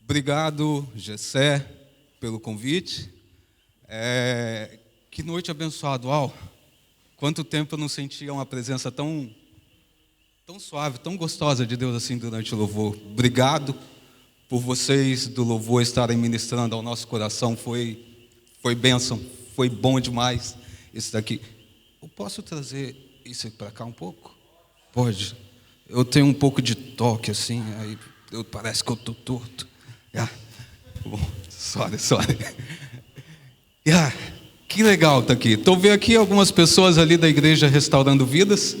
Obrigado, Gessé, pelo convite. Que noite abençoada. Uau! Quanto tempo eu não sentia uma presença tão suave, tão gostosa de Deus assim durante o louvor. Obrigado por vocês do louvor estarem ministrando ao nosso coração. Foi bênção, foi bom demais isso daqui. Eu posso trazer isso para cá um pouco? Pode. Eu tenho um pouco de toque assim, aí parece que eu estou torto. Bom, sorry. Que legal estar aqui. Estou vendo aqui algumas pessoas ali da igreja Restaurando Vidas.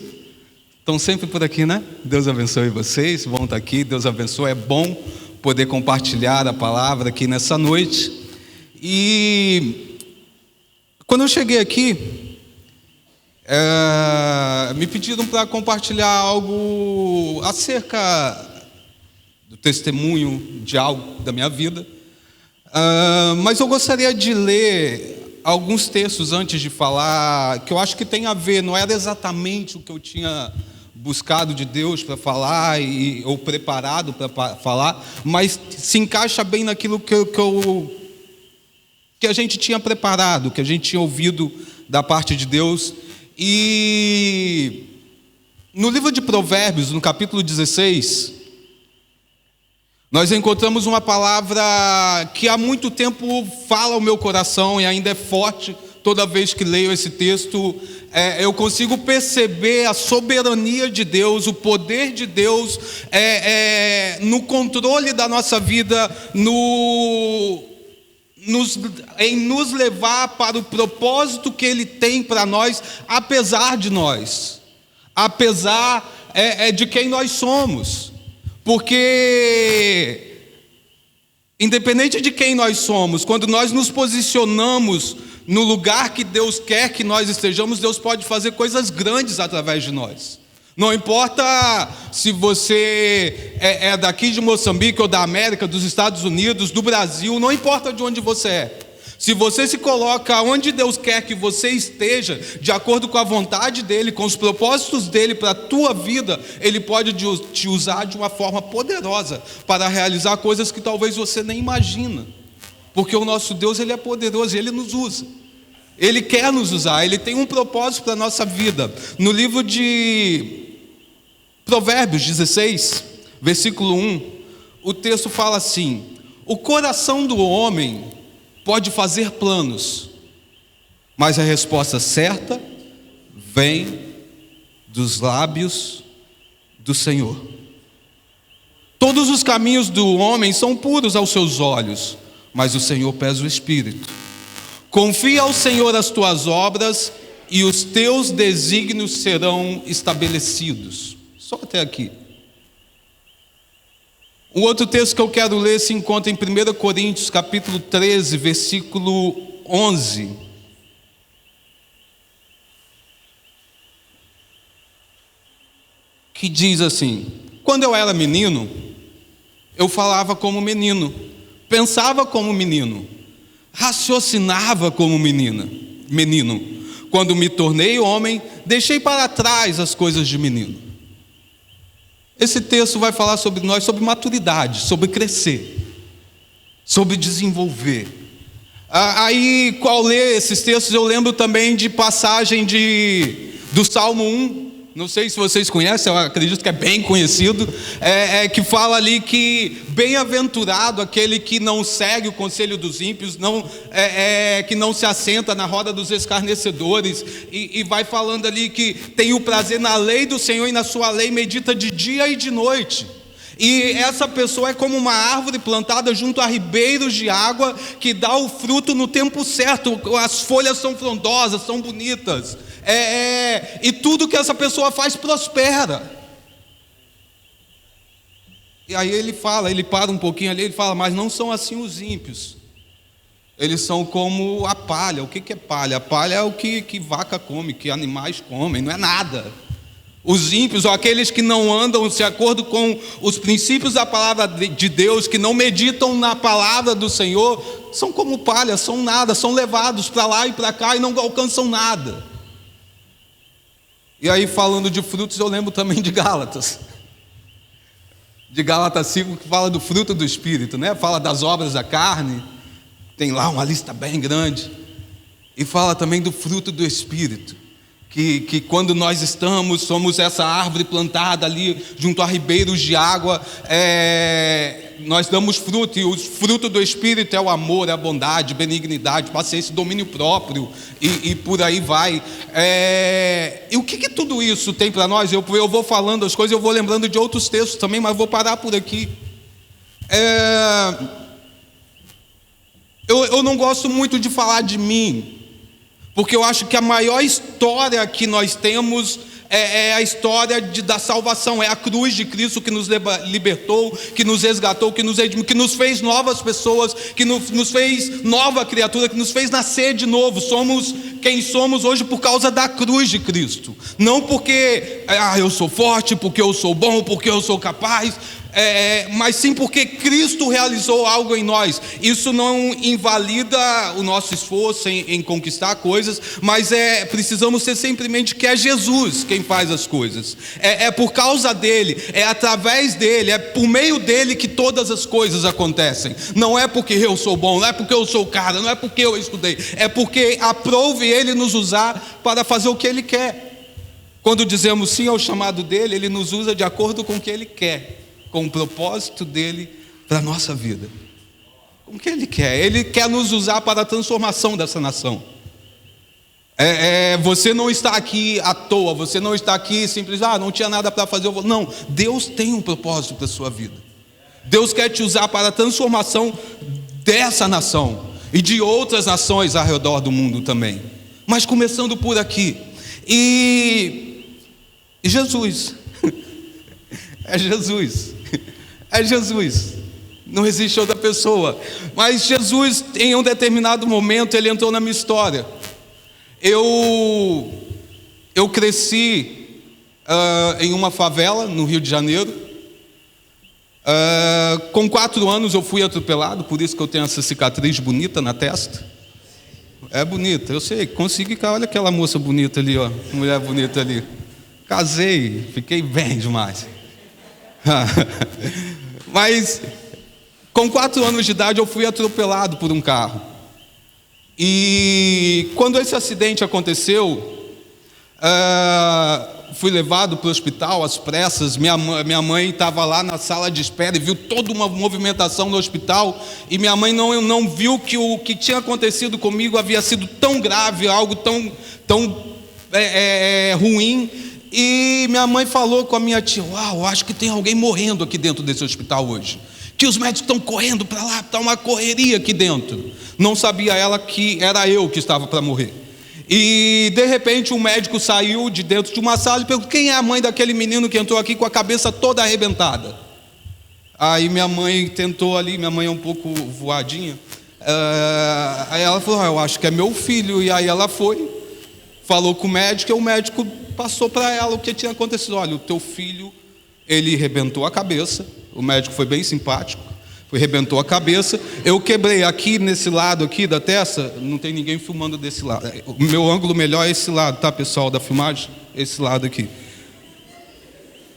Estão sempre por aqui, né? Deus abençoe vocês, vão estar aqui. Deus abençoe. É bom poder compartilhar a palavra aqui nessa noite. E quando eu cheguei aqui, me pediram para compartilhar algo acerca do testemunho de algo da minha vida. Mas eu gostaria de ler alguns textos antes de falar, que eu acho que tem a ver, não era exatamente o que eu tinha buscado de Deus para falar, ou preparado para falar, mas se encaixa bem naquilo que a gente tinha preparado, que a gente tinha ouvido da parte de Deus. E no livro de Provérbios, no capítulo 16, nós encontramos uma palavra que há muito tempo fala ao meu coração e ainda é forte. Toda vez que leio esse texto, eu consigo perceber a soberania de Deus, o poder de Deus no controle da nossa vida, em nos levar para o propósito que Ele tem para nós, apesar de nós, apesar de quem nós somos. Porque, independente de quem nós somos, quando nós nos posicionamos no lugar que Deus quer que nós estejamos, Deus pode fazer coisas grandes através de nós. Não importa se você é daqui de Moçambique ou da América, dos Estados Unidos, do Brasil, não importa de onde você é. Se você se coloca onde Deus quer que você esteja, de acordo com a vontade dEle, com os propósitos dEle para a tua vida, Ele pode te usar de uma forma poderosa para realizar coisas que talvez você nem imagina. Porque o nosso Deus, Ele é poderoso e Ele nos usa. Ele quer nos usar, Ele tem um propósito para a nossa vida. No livro de Provérbios 16, versículo 1, o texto fala assim: o coração do homem pode fazer planos, mas a resposta certa vem dos lábios do Senhor. Todos os caminhos do homem são puros aos seus olhos, mas o Senhor pesa o espírito. Confia ao Senhor as tuas obras e os teus desígnios serão estabelecidos. Só até aqui. O outro texto que eu quero ler se encontra em 1 Coríntios, capítulo 13, versículo 11. Que diz assim: quando eu era menino, eu falava como menino, pensava como menino, raciocinava como menino. Quando me tornei homem, deixei para trás as coisas de menino. Esse texto vai falar sobre nós, sobre maturidade, sobre crescer, sobre desenvolver. Aí, ao ler esses textos, eu lembro também de passagem do Salmo 1. Não sei se vocês conhecem, eu acredito que é bem conhecido, que fala ali que bem-aventurado aquele que não segue o conselho dos ímpios, que não se assenta na roda dos escarnecedores, e vai falando ali que tem o prazer na lei do Senhor e na sua lei medita de dia e de noite. E essa pessoa é como uma árvore plantada junto a ribeiros de água, que dá o fruto no tempo certo, as folhas são frondosas, são bonitas, e tudo que essa pessoa faz prospera. E aí ele para um pouquinho ali, ele fala: mas não são assim os ímpios, eles são como a palha. O que é palha? A palha é o que vaca come, que animais comem, não é nada. Os ímpios, ou aqueles que não andam de acordo com os princípios da palavra de Deus, que não meditam na palavra do Senhor, são como palha, são nada, são levados para lá e para cá e não alcançam nada. E aí, falando de frutos, eu lembro também de Gálatas. de Gálatas 5, que fala do fruto do Espírito, né? Fala das obras da carne, tem lá uma lista bem grande, e fala também do fruto do Espírito, que quando nós somos essa árvore plantada ali junto a ribeiros de água, nós damos fruto, e o fruto do Espírito é o amor, é a bondade, benignidade, paciência, domínio próprio, e por aí vai. E o que tudo isso tem para nós? Eu vou falando as coisas, eu vou lembrando de outros textos também, mas vou parar por aqui. Eu não gosto muito de falar de mim, porque eu acho que a maior história que nós temos é a história da salvação, é a cruz de Cristo que nos libertou, que nos resgatou, que nos redimiu, que nos fez novas pessoas, que nos fez nova criatura, que nos fez nascer de novo. Somos quem somos hoje por causa da cruz de Cristo, não porque eu sou forte, porque eu sou bom, porque eu sou capaz, mas sim porque Cristo realizou algo em nós. Isso não invalida o nosso esforço em conquistar coisas, mas precisamos ter sempre em mente que é Jesus quem faz as coisas, é por causa dele, é através dele, é por meio dele que todas as coisas acontecem. Não é porque eu sou bom, não é porque eu sou o cara, não é porque eu estudei, é porque aprove ele nos usar para fazer o que ele quer. Quando dizemos sim ao chamado dele, ele nos usa de acordo com o que ele quer, com o propósito dele para a nossa vida. Com o que ele quer? Ele quer nos usar para a transformação dessa nação. Você não está aqui à toa, você não está aqui simplesmente, não tinha nada para fazer. Não, Deus tem um propósito para a sua vida. Deus quer te usar para a transformação dessa nação e de outras nações ao redor do mundo também. Mas começando por aqui. E Jesus. É Jesus. É Jesus, não existe outra pessoa. Mas Jesus, em um determinado momento, ele entrou na minha história. Eu cresci em uma favela no Rio de Janeiro. Com 4 anos eu fui atropelado, por isso que eu tenho essa cicatriz bonita na testa. É bonita, eu sei, consegui. Olha aquela moça bonita ali, ó, mulher bonita ali. Casei, fiquei bem demais. Mas com 4 anos de idade eu fui atropelado por um carro. E quando esse acidente aconteceu, fui levado para o hospital às pressas. Minha mãe estava lá na sala de espera e viu toda uma movimentação no hospital. E minha mãe não viu que o que tinha acontecido comigo havia sido tão grave, algo tão ruim. E minha mãe falou com a minha tia: eu acho que tem alguém morrendo aqui dentro desse hospital hoje, que os médicos estão correndo para lá, está uma correria aqui dentro. Não sabia ela que era eu que estava para morrer. E de repente um médico saiu de dentro de uma sala e perguntou: quem é a mãe daquele menino que entrou aqui com a cabeça toda arrebentada? Aí minha mãe tentou ali, minha mãe é um pouco voadinha, aí ela falou: eu acho que é meu filho. E aí ela foi, falou com o médico, e o médico passou para ela o que tinha acontecido. Olha, o teu filho, ele arrebentou a cabeça. O médico foi bem simpático, arrebentou a cabeça. Eu quebrei aqui nesse lado aqui da testa. Não tem ninguém filmando desse lado. O meu ângulo melhor é esse lado, tá, pessoal da filmagem? Esse lado aqui.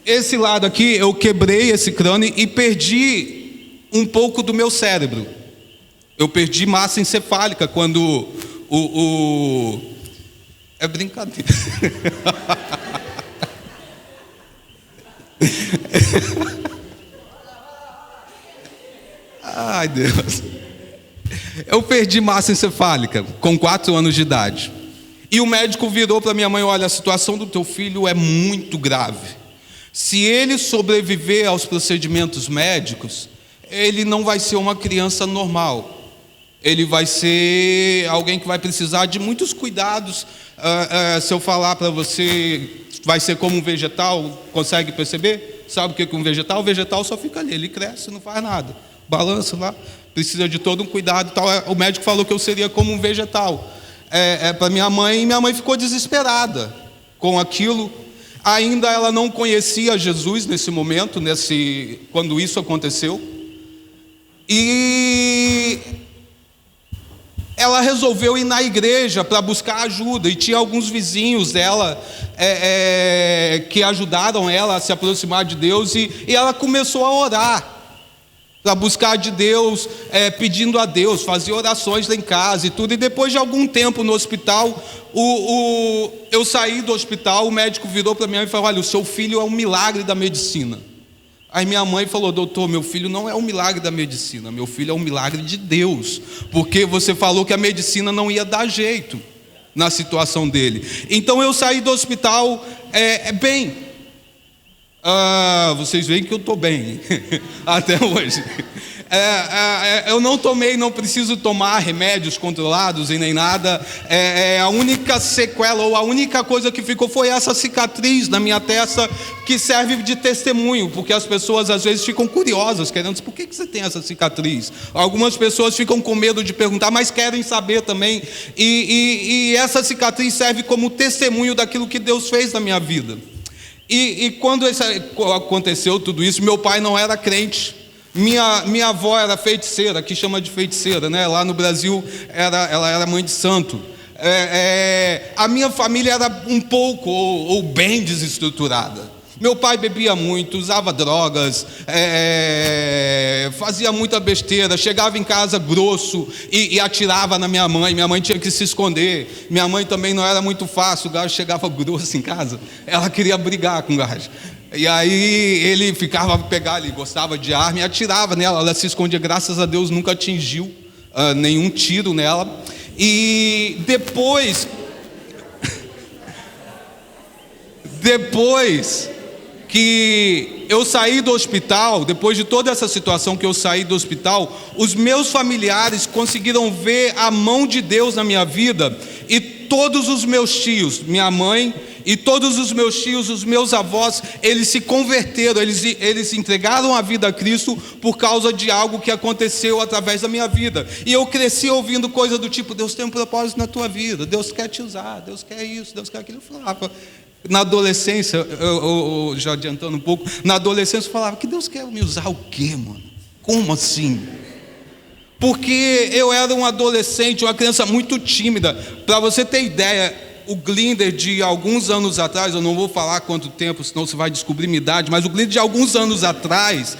Esse lado aqui, eu quebrei esse crânio e perdi um pouco do meu cérebro. Eu perdi massa encefálica quando É brincadeira. Ai, Deus. Eu perdi massa encefálica com 4 anos de idade. E o médico virou para minha mãe: olha, a situação do teu filho é muito grave. Se ele sobreviver aos procedimentos médicos, ele não vai ser uma criança normal. Ele vai ser alguém que vai precisar de muitos cuidados. Se eu falar para você, vai ser como um vegetal. Consegue perceber? Sabe o que é um vegetal? O vegetal só fica ali, ele cresce, não faz nada, balança lá, precisa de todo um cuidado. O médico falou que eu seria como um vegetal. Para minha mãe, e minha mãe ficou desesperada com aquilo. Ainda ela não conhecia Jesus nesse momento, quando isso aconteceu. E ela resolveu ir na igreja para buscar ajuda, e tinha alguns vizinhos dela que ajudaram ela a se aproximar de Deus, e ela começou a orar para buscar de Deus, pedindo a Deus, fazia orações lá em casa e tudo. E depois de algum tempo no hospital, eu saí do hospital, o médico virou para mim e falou: olha, o seu filho é um milagre da medicina. Aí minha mãe falou: doutor, meu filho não é um milagre da medicina, meu filho é um milagre de Deus, porque você falou que a medicina não ia dar jeito na situação dele. Então eu saí do hospital bem. Vocês veem que eu estou bem até hoje. Eu não preciso tomar remédios controlados e nem nada. A única sequela, ou a única coisa que ficou, foi essa cicatriz na minha testa, que serve de testemunho, porque as pessoas às vezes ficam curiosas, querendo dizer: por que você tem essa cicatriz? Algumas pessoas ficam com medo de perguntar, mas querem saber também. E essa cicatriz serve como testemunho daquilo que Deus fez na minha vida. E quando aconteceu tudo isso, meu pai não era crente. Minha avó era feiticeira, que chama de feiticeira, né? Lá no Brasil ela era mãe de santo. A minha família era um pouco ou bem desestruturada. Meu pai bebia muito, usava drogas, fazia muita besteira, chegava em casa grosso e atirava na minha mãe. Minha mãe tinha que se esconder. Minha mãe também não era muito fácil, o gajo chegava grosso em casa, ela queria brigar com o gajo. E aí ele ficava a pegar, ele gostava de arma e atirava nela. Ela se escondia, graças a Deus nunca atingiu nenhum tiro nela. E depois que eu saí do hospital, depois de toda essa situação que eu saí do hospital, os meus familiares conseguiram ver a mão de Deus na minha vida, e todos os meus tios, minha mãe e todos os meus tios, os meus avós, eles se converteram, eles entregaram a vida a Cristo por causa de algo que aconteceu através da minha vida. E eu cresci ouvindo coisa do tipo: Deus tem um propósito na tua vida, Deus quer te usar, Deus quer isso, Deus quer aquilo. Eu falava, na adolescência, eu já adiantando um pouco, na adolescência eu falava: que Deus quer me usar o quê, mano? Como assim? Porque eu era um adolescente, uma criança muito tímida. Para você ter ideia, o Glinder de alguns anos atrás, eu não vou falar quanto tempo, senão você vai descobrir minha idade, mas o Glinder de alguns anos atrás,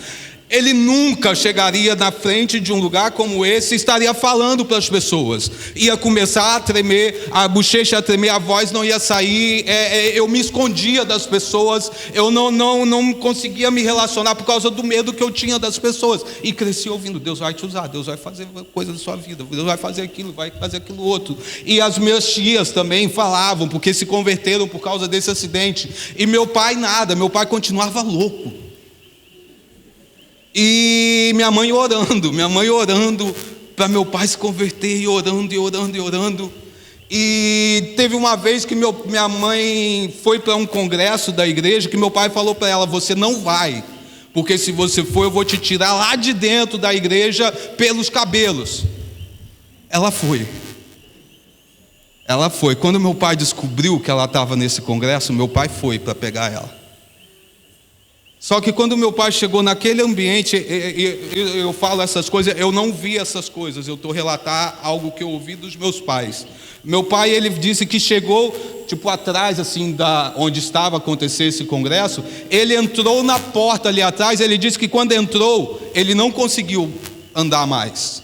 ele nunca chegaria na frente de um lugar como esse e estaria falando para as pessoas. Ia começar a tremer, a bochecha a tremer, a voz não ia sair. Eu me escondia das pessoas, eu não conseguia me relacionar por causa do medo que eu tinha das pessoas. E cresci ouvindo: Deus vai te usar, Deus vai fazer coisa da sua vida, Deus vai fazer aquilo, vai fazer aquilo outro. E as minhas tias também falavam, porque se converteram por causa desse acidente. E meu pai nada, meu pai continuava louco. E minha mãe orando para meu pai se converter, e orando. E teve uma vez que minha mãe foi para um congresso da igreja, que meu pai falou para ela: você não vai, porque se você for, eu vou te tirar lá de dentro da igreja pelos cabelos. Ela foi. Quando meu pai descobriu que ela estava nesse congresso, meu pai foi para pegar ela. Só que quando meu pai chegou naquele ambiente, eu falo essas coisas, eu não vi essas coisas, eu estou relatar algo que eu ouvi dos meus pais. Meu pai, ele disse que chegou, tipo, atrás, assim, onde estava acontecendo esse congresso. Ele entrou na porta ali atrás. Ele disse que quando entrou, ele não conseguiu andar mais.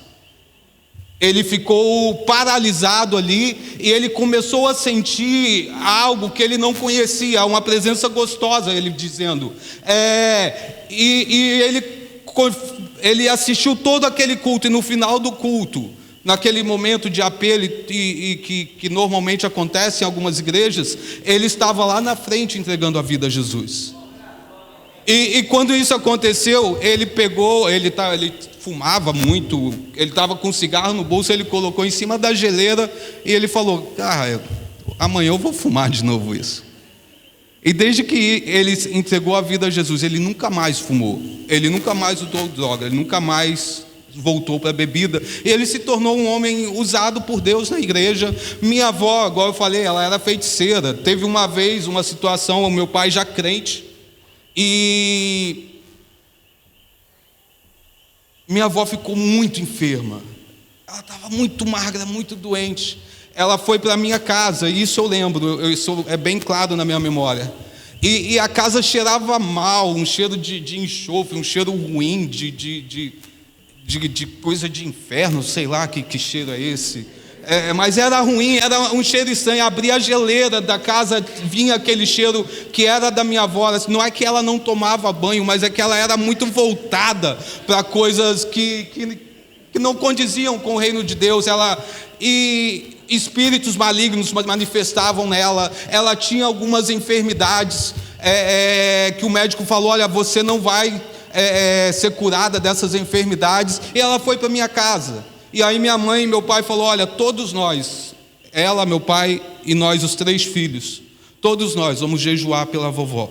Ele ficou paralisado ali, e ele começou a sentir algo que ele não conhecia, uma presença gostosa, ele dizendo. Ele assistiu todo aquele culto, e no final do culto, naquele momento de apelo que normalmente acontece em algumas igrejas, ele estava lá na frente entregando a vida a Jesus. E quando isso aconteceu, ele fumava muito, ele estava com um cigarro no bolso, ele colocou em cima da geleira e ele falou: amanhã eu vou fumar de novo isso. E desde que ele entregou a vida a Jesus, ele nunca mais fumou, ele nunca mais usou droga, ele nunca mais voltou para a bebida. E ele se tornou um homem usado por Deus na igreja. Minha avó, igual eu falei, ela era feiticeira. Teve uma vez uma situação, o meu pai já crente, e minha avó ficou muito enferma. Ela estava muito magra, muito doente. Ela foi para a minha casa, e isso eu lembro, isso é bem claro na minha memória. E a casa cheirava mal, um cheiro de enxofre, um cheiro ruim, de coisa de inferno, sei lá que cheiro é esse. Mas era ruim, era um cheiro estranho. Abria a geleira da casa, vinha aquele cheiro que era da minha avó. Não é que ela não tomava banho, mas é que ela era muito voltada para coisas que não condiziam com o reino de Deus. E espíritos malignos manifestavam nela. Ela tinha algumas enfermidades que o médico falou: olha, você não vai ser curada dessas enfermidades. E ela foi para minha casa. E aí minha mãe e meu pai falou: olha, todos nós, ela, meu pai e nós, os 3 filhos, todos nós vamos jejuar pela vovó,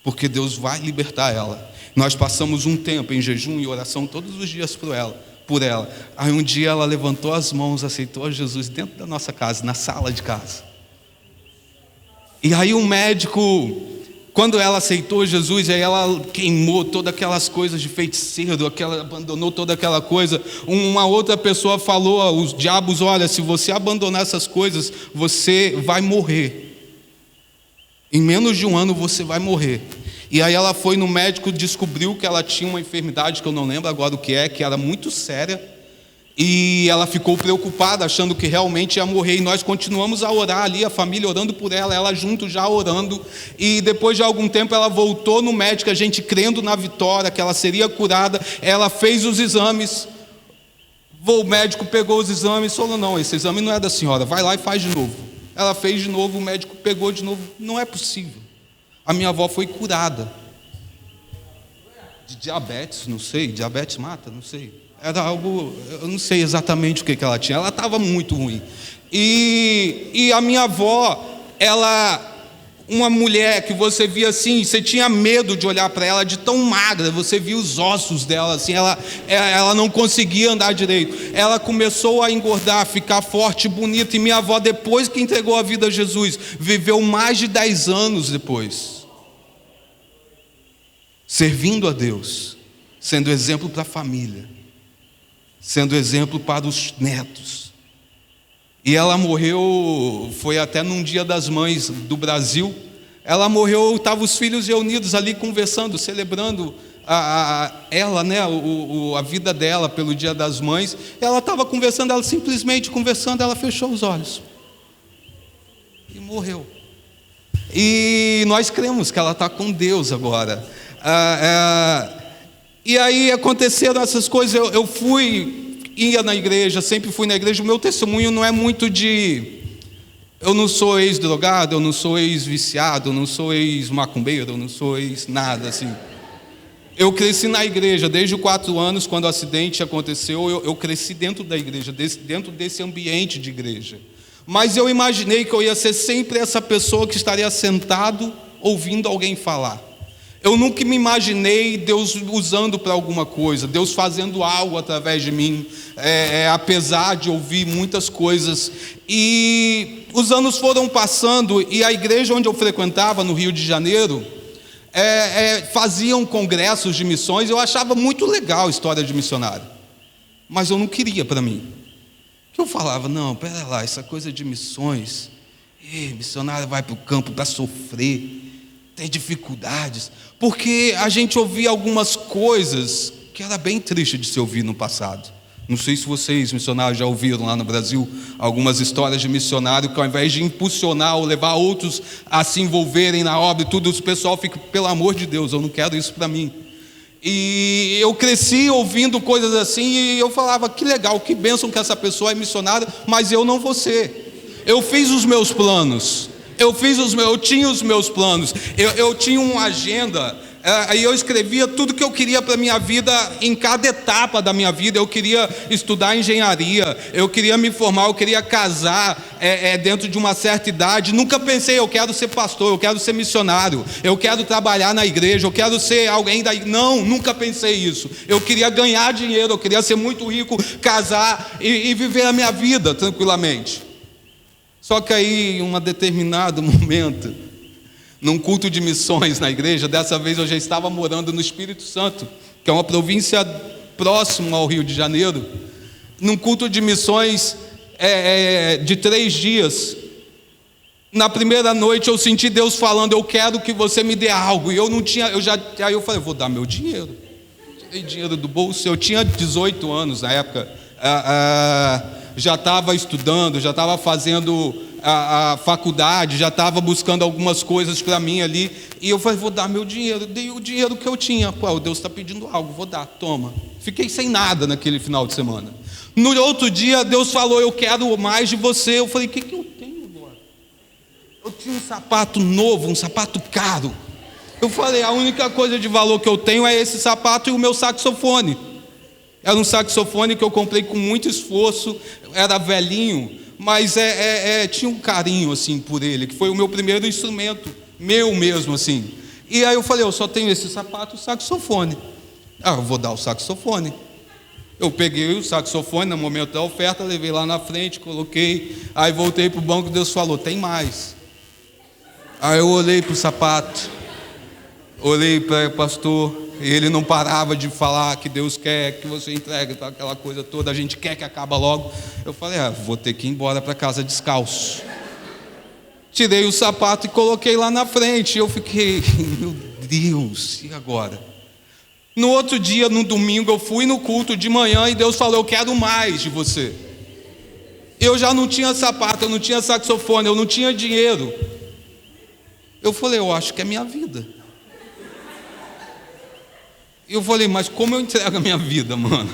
porque Deus vai libertar ela. Nós passamos um tempo em jejum e oração todos os dias por ela. Aí um dia ela levantou as mãos, aceitou a Jesus dentro da nossa casa, na sala de casa. E aí o médico, quando ela aceitou Jesus, aí ela queimou todas aquelas coisas de feiticeiro, abandonou toda aquela coisa. Uma outra pessoa falou aos diabos: olha, se você abandonar essas coisas, você vai morrer. Em menos de um ano você vai morrer. E aí ela foi no médico, descobriu que ela tinha uma enfermidade que eu não lembro agora o que era muito séria. E ela ficou preocupada, achando que realmente ia morrer. E nós continuamos a orar ali, a família orando por ela junto já orando. E depois de algum tempo ela voltou no médico, a gente crendo na vitória, que ela seria curada. Ela fez os exames. O médico pegou os exames e falou: não, esse exame não é da senhora, vai lá e faz de novo. Ela fez de novo, o médico pegou de novo: não é possível. A minha avó foi curada de diabetes, não sei, diabetes mata, não sei. Era algo, eu não sei exatamente o que ela tinha. Ela estava muito ruim. E a minha avó, uma mulher que você via assim, você tinha medo de olhar para ela, de tão magra, você via os ossos dela assim, ela não conseguia andar direito. Ela começou a engordar, ficar forte, bonita. E minha avó, depois que entregou a vida a Jesus, viveu mais de 10 anos depois, servindo a Deus, sendo exemplo para a família, sendo exemplo para os netos. E ela morreu, foi até num Dia das Mães do Brasil. Ela morreu, estavam os filhos reunidos ali conversando, celebrando ela, né, a vida dela pelo Dia das Mães. Ela estava conversando, ela simplesmente conversando, ela fechou os olhos e morreu. E nós cremos que ela está com Deus agora. E aí aconteceram essas coisas. Eu ia na igreja, sempre fui na igreja. O meu testemunho não é muito eu não sou ex-drogado, eu não sou ex-viciado, eu não sou ex-macumbeiro, eu não sou ex-nada assim. Eu cresci na igreja desde os 4 anos, quando o acidente aconteceu. Eu cresci dentro da igreja, dentro desse ambiente de igreja. Mas eu imaginei que eu ia ser sempre essa pessoa que estaria sentado ouvindo alguém falar. Eu nunca me imaginei Deus usando para alguma coisa, Deus fazendo algo através de mim, apesar de ouvir muitas coisas. E os anos foram passando, e a igreja onde eu frequentava, no Rio de Janeiro, faziam congressos de missões. Eu achava muito legal a história de missionário, mas eu não queria para mim. Eu falava: não, pera lá, essa coisa de missões, missionário vai para o campo para sofrer, ter dificuldades, porque a gente ouvia algumas coisas que era bem triste de se ouvir no passado. Não sei se vocês, missionários, já ouviram lá no Brasil algumas histórias de missionário que, ao invés de impulsionar ou levar outros a se envolverem na obra e tudo, o pessoal fica: pelo amor de Deus, eu não quero isso para mim. E eu cresci ouvindo coisas assim, e eu falava: que legal, que bênção que essa pessoa é missionária, mas eu não vou ser. Eu fiz os meus planos. Eu tinha os meus planos, eu tinha uma agenda, aí eu escrevia tudo que eu queria para a minha vida, em cada etapa da minha vida. Eu queria estudar engenharia, eu queria me formar, eu queria casar dentro de uma certa idade. Nunca pensei: eu quero ser pastor, eu quero ser missionário, eu quero trabalhar na igreja, eu quero ser alguém da igreja. Não, nunca pensei isso. Eu queria ganhar dinheiro, eu queria ser muito rico, casar e viver a minha vida tranquilamente. Só que aí, em um determinado momento, num culto de missões na igreja, dessa vez eu já estava morando no Espírito Santo, que é uma província próxima ao Rio de Janeiro, num culto de missões de 3 dias. Na primeira noite eu senti Deus falando: eu quero que você me dê algo. E eu não tinha, aí eu falei: vou dar meu dinheiro. Tirei dinheiro do bolso. Eu tinha 18 anos na época. Já estava estudando, já estava fazendo a faculdade, já estava buscando algumas coisas para mim ali. E eu falei: vou dar meu dinheiro. Dei o dinheiro que eu tinha. Pô, Deus está pedindo algo, vou dar, toma. Fiquei sem nada naquele final de semana. No outro dia Deus falou: eu quero mais de você. Eu falei: o que eu tenho agora? Eu tinha um sapato novo, um sapato caro. Eu falei: a única coisa de valor que eu tenho é esse sapato e o meu saxofone. Era um saxofone que eu comprei com muito esforço, era velhinho, mas tinha um carinho assim por ele, que foi o meu primeiro instrumento, meu mesmo assim. E aí eu falei: eu só tenho esse sapato e o saxofone. Eu vou dar o saxofone. Eu peguei o saxofone no momento da oferta, levei lá na frente, coloquei, aí voltei para o banco. Deus falou: tem mais. Aí eu olhei para o sapato, olhei para o pastor, e ele não parava de falar que Deus quer que você entregue, tá, aquela coisa toda, a gente quer que acabe logo. Eu falei: vou ter que ir embora para casa descalço. Tirei o sapato e coloquei lá na frente. Eu fiquei: meu Deus, e agora? No outro dia, no domingo, eu fui no culto de manhã e Deus falou: eu quero mais de você. Eu já não tinha sapato, eu não tinha saxofone, eu não tinha dinheiro. Eu falei: eu acho que é minha vida. Eu falei: mas como eu entrego a minha vida, mano?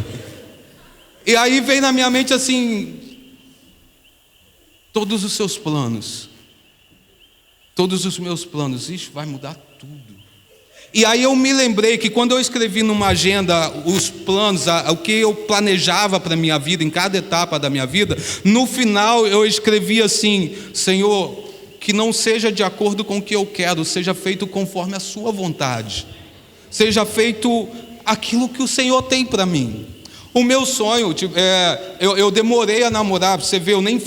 E aí veio na minha mente assim: todos os seus planos, todos os meus planos, isso vai mudar tudo. E aí eu me lembrei que quando eu escrevi numa agenda os planos, o que eu planejava para a minha vida, em cada etapa da minha vida, no final eu escrevi assim: Senhor, que não seja de acordo com o que eu quero, seja feito conforme a sua vontade. Seja feito aquilo que o Senhor tem para mim. O meu sonho, eu demorei a namorar, você vê, eu nem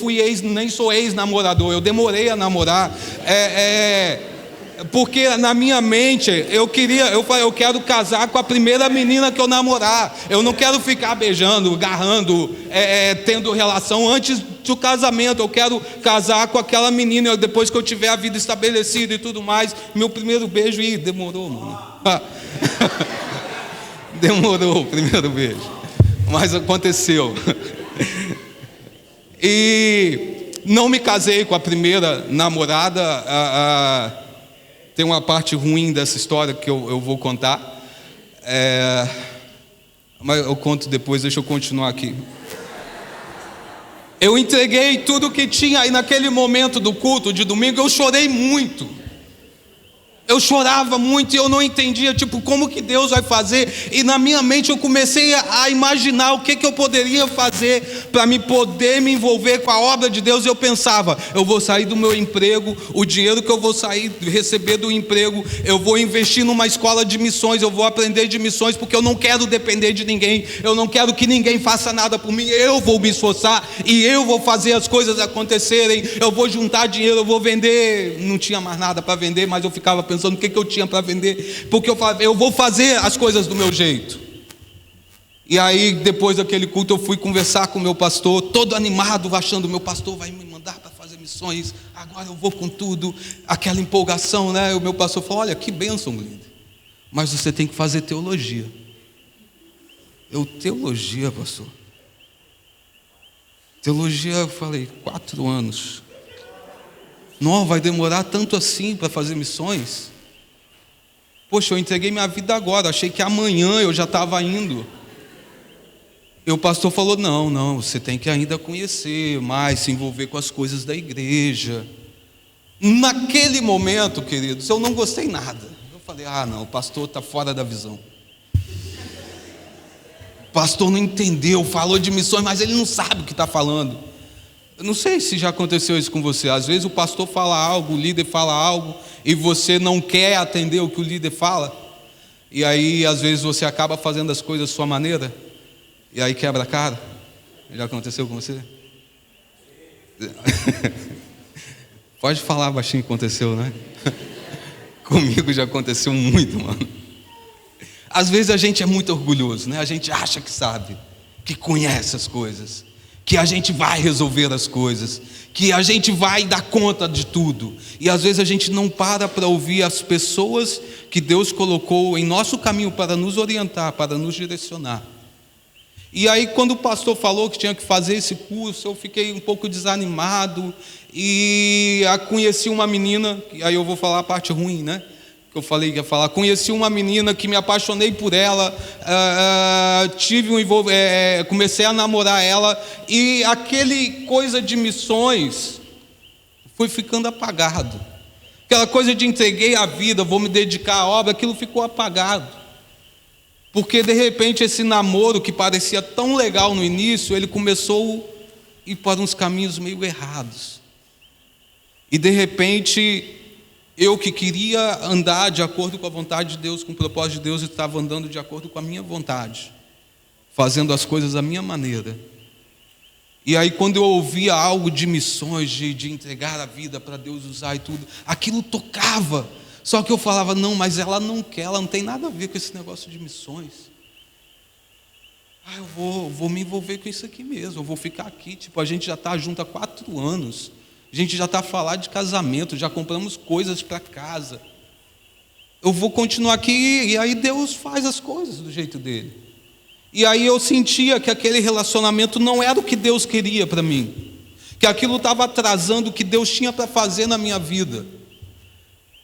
sou ex-namorador, eu demorei a namorar, porque na minha mente eu quero casar com a primeira menina que eu namorar. Eu não quero ficar beijando, agarrando, tendo relação antes do casamento. Eu quero casar com aquela menina depois que eu tiver a vida estabelecida e tudo mais. Meu primeiro beijo, demorou, mano. Demorou o primeiro beijo, mas aconteceu. E não me casei com a primeira namorada. Tem uma parte ruim dessa história que eu vou contar, mas eu conto depois. Deixa eu continuar aqui. Eu entreguei tudo que tinha, e naquele momento do culto de domingo eu chorei muito. Eu chorava muito e eu não entendia, como que Deus vai fazer? E na minha mente eu comecei a imaginar o que eu poderia fazer para poder me envolver com a obra de Deus. E eu pensava: eu vou sair do meu emprego, o dinheiro que eu vou receber do emprego, eu vou investir numa escola de missões, eu vou aprender de missões, porque eu não quero depender de ninguém, eu não quero que ninguém faça nada por mim. Eu vou me esforçar e eu vou fazer as coisas acontecerem. Eu vou juntar dinheiro, eu vou vender. Não tinha mais nada para vender, mas eu ficava pensando o que eu tinha para vender, porque eu falava: eu vou fazer as coisas do meu jeito. E aí, depois daquele culto, eu fui conversar com o meu pastor, todo animado, achando: o meu pastor vai me mandar para fazer missões, agora eu vou com tudo, aquela empolgação, né? O meu pastor falou: olha, que bênção, líder, mas você tem que fazer teologia. Teologia, pastor? Teologia, eu falei: 4 anos. Não, vai demorar tanto assim para fazer missões? Poxa, eu entreguei minha vida agora, achei que amanhã eu já estava indo. E o pastor falou: não, você tem que ainda conhecer mais, se envolver com as coisas da igreja. Naquele momento, queridos, eu não gostei nada. Eu falei: não, o pastor está fora da visão. O pastor não entendeu, falou de missões, mas ele não sabe o que está falando. Eu não sei se já aconteceu isso com você. Às vezes o pastor fala algo, o líder fala algo, e você não quer atender o que o líder fala. E aí, às vezes, você acaba fazendo as coisas da sua maneira, e aí quebra a cara. Já aconteceu com você? Pode falar baixinho que aconteceu, né? Comigo já aconteceu muito, mano. Às vezes a gente é muito orgulhoso, né? A gente acha que sabe. que conhece as coisas, que a gente vai resolver as coisas, que a gente vai dar conta de tudo. E às vezes a gente não para ouvir as pessoas que Deus colocou em nosso caminho para nos orientar, para nos direcionar. E aí quando o pastor falou que tinha que fazer esse curso, eu fiquei um pouco desanimado e conheci uma menina, aí eu vou falar a parte ruim, né? Que eu falei que ia falar. Conheci uma menina que me apaixonei por ela, comecei a namorar ela, e aquele coisa de missões foi ficando apagado. Aquela coisa de entreguei a vida, vou me dedicar à obra, aquilo ficou apagado. Porque de repente esse namoro que parecia tão legal no início, ele começou a ir para uns caminhos meio errados. E de repente, eu que queria andar de acordo com a vontade de Deus, com o propósito de Deus, estava andando de acordo com a minha vontade, fazendo as coisas da minha maneira. E aí quando eu ouvia algo de missões, de entregar a vida para Deus usar e tudo, aquilo tocava. Só que eu falava, não, mas ela não quer, ela não tem nada a ver com esse negócio de missões. Eu vou me envolver com isso aqui mesmo, eu vou ficar aqui. Tipo, a gente já está junto há 4 anos, a gente já está a falar de casamento, já compramos coisas para casa. Eu vou continuar aqui, e aí Deus faz as coisas do jeito dele. E aí eu sentia que aquele relacionamento não era o que Deus queria para mim, que aquilo estava atrasando o que Deus tinha para fazer na minha vida.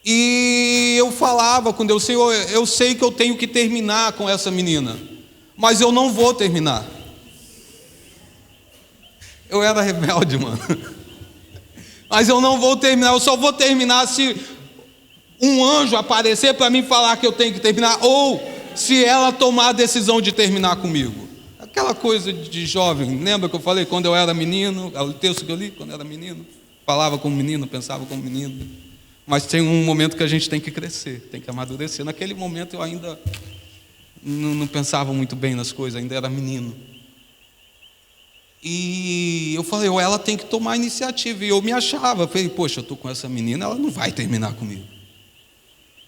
E eu falava com Deus, Senhor, eu sei que eu tenho que terminar com essa menina, mas eu não vou terminar. Eu era rebelde, mano. Mas eu não vou terminar, eu só vou terminar se um anjo aparecer para mim falar que eu tenho que terminar, ou se ela tomar a decisão de terminar comigo. Aquela coisa de jovem, lembra que eu falei quando eu era menino, o texto que eu li, quando eu era menino, falava como menino, pensava como menino. Mas tem um momento que a gente tem que crescer, tem que amadurecer. Naquele momento eu ainda não pensava muito bem nas coisas, ainda era menino. E eu falei, ela tem que tomar a iniciativa. E eu me achava, falei, poxa, eu estou com essa menina, ela não vai terminar comigo.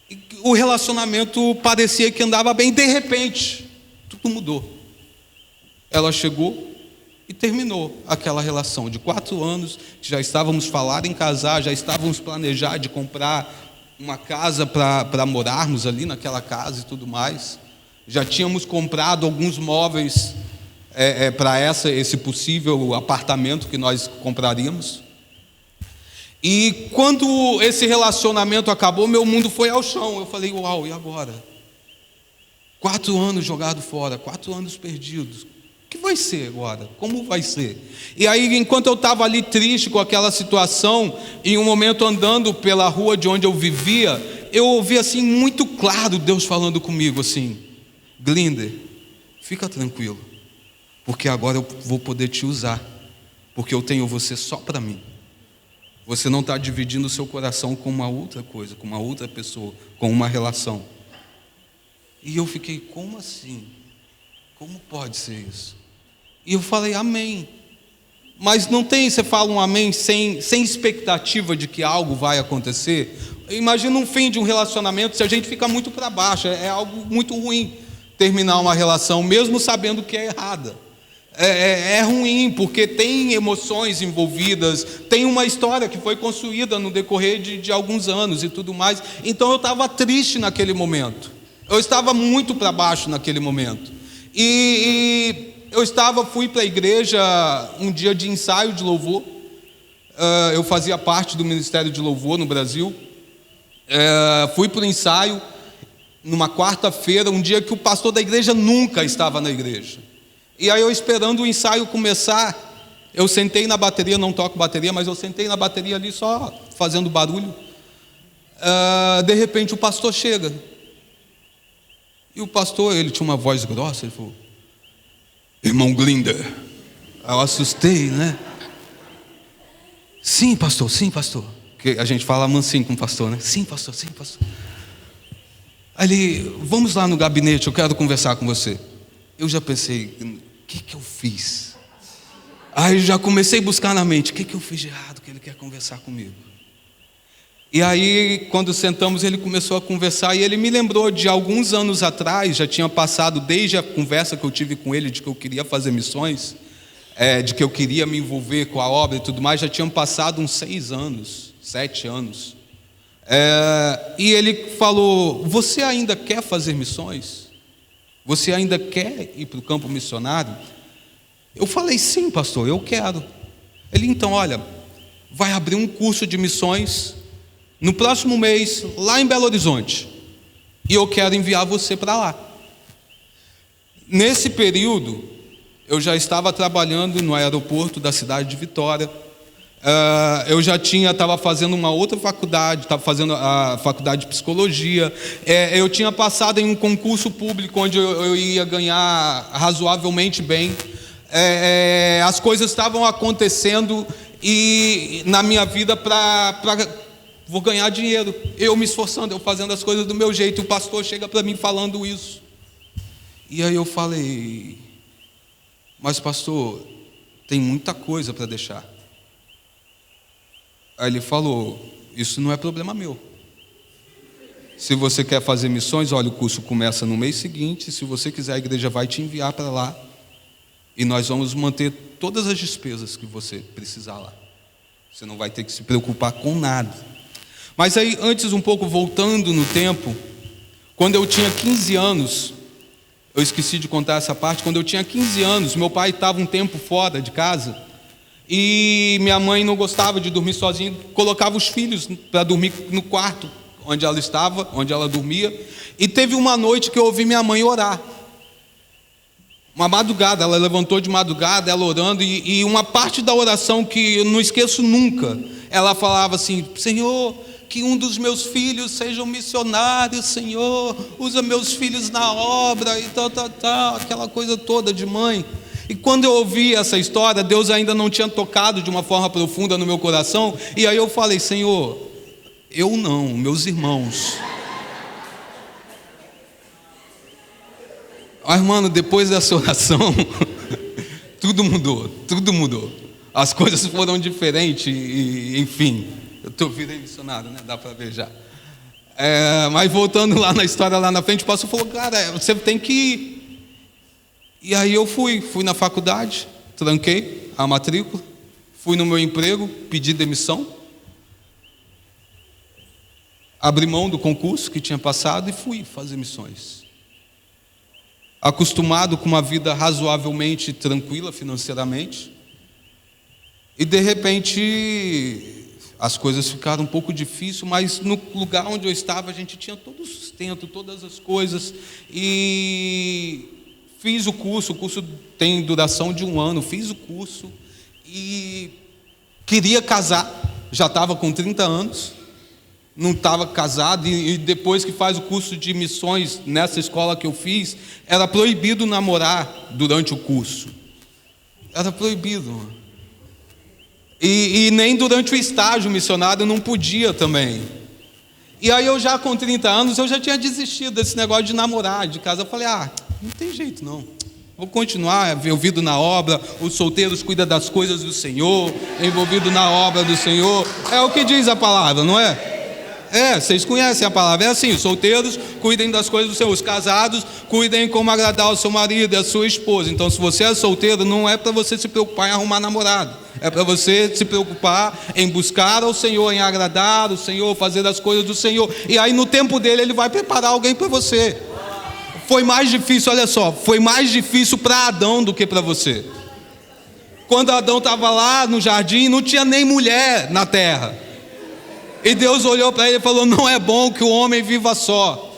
E o relacionamento parecia que andava bem, de repente, tudo mudou. Ela chegou e terminou aquela relação de 4 anos, que já estávamos falar em casar, já estávamos planejar de comprar uma casa para morarmos ali naquela casa e tudo mais. Já tínhamos comprado alguns móveis para esse possível apartamento que nós compraríamos. E quando esse relacionamento acabou, meu mundo foi ao chão. Eu falei, uau, e agora? 4 anos jogados fora, 4 anos perdidos. O que vai ser agora? Como vai ser? E aí, enquanto eu estava ali triste com aquela situação, em um momento andando pela rua de onde eu vivia, eu ouvi assim muito claro Deus falando comigo assim, Glinder, fica tranquilo, porque agora eu vou poder te usar, porque eu tenho você só para mim. Você não está dividindo o seu coração com uma outra coisa, com uma outra pessoa, com uma relação. E eu fiquei, como assim? Como pode ser isso? E eu falei, amém. Mas não tem, você fala um amém sem expectativa de que algo vai acontecer? Imagina um fim de um relacionamento, se a gente fica muito para baixo, é algo muito ruim terminar uma relação, mesmo sabendo que é errada. É ruim, porque tem emoções envolvidas, tem uma história que foi construída no decorrer de alguns anos e tudo mais. Então eu estava triste naquele momento, eu estava muito para baixo naquele momento. E fui para a igreja um dia de ensaio de louvor. Eu fazia parte do Ministério de Louvor no Brasil. Fui para o ensaio numa quarta-feira, um dia que o pastor da igreja nunca estava na igreja. E aí eu esperando o ensaio começar, eu sentei na bateria, não toco bateria, mas eu sentei na bateria ali só fazendo barulho. De repente o pastor chega. E o pastor, ele tinha uma voz grossa, ele falou, irmão Glinder. Eu assustei, né? Sim, pastor, sim, pastor. Porque a gente fala mansinho com o pastor, né? Sim, pastor, sim, pastor. Aí ele, vamos lá no gabinete, eu quero conversar com você. Eu já pensei, o que eu fiz? Aí já comecei a buscar na mente, o que eu fiz de errado que ele quer conversar comigo? E aí, quando sentamos, ele começou a conversar e ele me lembrou de alguns anos atrás, já tinha passado desde a conversa que eu tive com ele de que eu queria fazer missões, de que eu queria me envolver com a obra e tudo mais, já tinham passado uns 6 anos, 7 anos. E ele falou: você ainda quer fazer missões? Você ainda quer ir para o campo missionário? Eu falei: sim, pastor, eu quero. Ele: então, olha, vai abrir um curso de missões no próximo mês, lá em Belo Horizonte, e eu quero enviar você para lá. Nesse período, eu já estava trabalhando no aeroporto da cidade de Vitória. Eu já estava fazendo uma outra faculdade, estava fazendo a faculdade de psicologia. Eu tinha passado em um concurso público onde eu ia ganhar razoavelmente bem. As coisas estavam acontecendo e na minha vida vou ganhar dinheiro, eu me esforçando, eu fazendo as coisas do meu jeito. E o pastor chega para mim falando isso. E aí eu falei: mas pastor, tem muita coisa para deixar. Aí ele falou: isso não é problema meu. Se você quer fazer missões, olha, o curso começa no mês seguinte. Se você quiser, a igreja vai te enviar para lá e nós vamos manter todas as despesas que você precisar lá. Você não vai ter que se preocupar com nada. Mas aí, antes um pouco, voltando no tempo, quando eu tinha 15 anos, eu esqueci de contar essa parte. Quando eu tinha 15 anos, meu pai estava um tempo fora de casa e minha mãe não gostava de dormir sozinha, colocava os filhos para dormir no quarto onde ela estava, onde ela dormia. E teve uma noite que eu ouvi minha mãe orar. Uma madrugada, ela levantou de madrugada, ela orando, e uma parte da oração que eu não esqueço nunca, ela falava assim: Senhor, que um dos meus filhos seja um missionário, Senhor, usa meus filhos na obra, e tal, aquela coisa toda de mãe. E quando eu ouvi essa história, Deus ainda não tinha tocado de uma forma profunda no meu coração, e aí eu falei: Senhor, eu não, meus irmãos. Mas, mano, depois dessa oração, tudo mudou. As coisas foram diferentes, e, enfim, eu virei missionário, né? Dá para ver já. Mas voltando lá na história, lá na frente, o pastor falou: cara, você tem que ir. E aí eu fui na faculdade, tranquei a matrícula, fui no meu emprego, pedi demissão, abri mão do concurso que tinha passado e fui fazer missões. Acostumado com uma vida razoavelmente tranquila financeiramente, e de repente as coisas ficaram um pouco difíceis, mas no lugar onde eu estava a gente tinha todo o sustento, todas as coisas, e fiz o curso tem duração de 1 ano, fiz o curso e queria casar, já estava com 30 anos, não estava casado, e depois que faz o curso de missões nessa escola que eu fiz, era proibido namorar durante o curso. Era proibido. E nem durante o estágio missionário não podia também. E aí eu já com 30 anos, eu já tinha desistido desse negócio de namorar, de casa. Eu falei: não tem jeito não. Vou continuar envolvido na obra, os solteiros cuidam das coisas do Senhor, envolvido na obra do Senhor. É o que diz a palavra, não é? Vocês conhecem a palavra, é assim: os solteiros cuidem das coisas do Senhor, os casados cuidem como agradar o seu marido e a sua esposa. Então, se você é solteiro, não é para você se preocupar em arrumar namorado, é para você se preocupar em buscar ao Senhor, em agradar o Senhor, fazer as coisas do Senhor, e aí no tempo dele Ele vai preparar alguém para você. Foi mais difícil, olha só, foi mais difícil para Adão do que para você. Quando Adão estava lá no jardim, não tinha nem mulher na terra. E Deus olhou para ele e falou: não é bom que o homem viva só.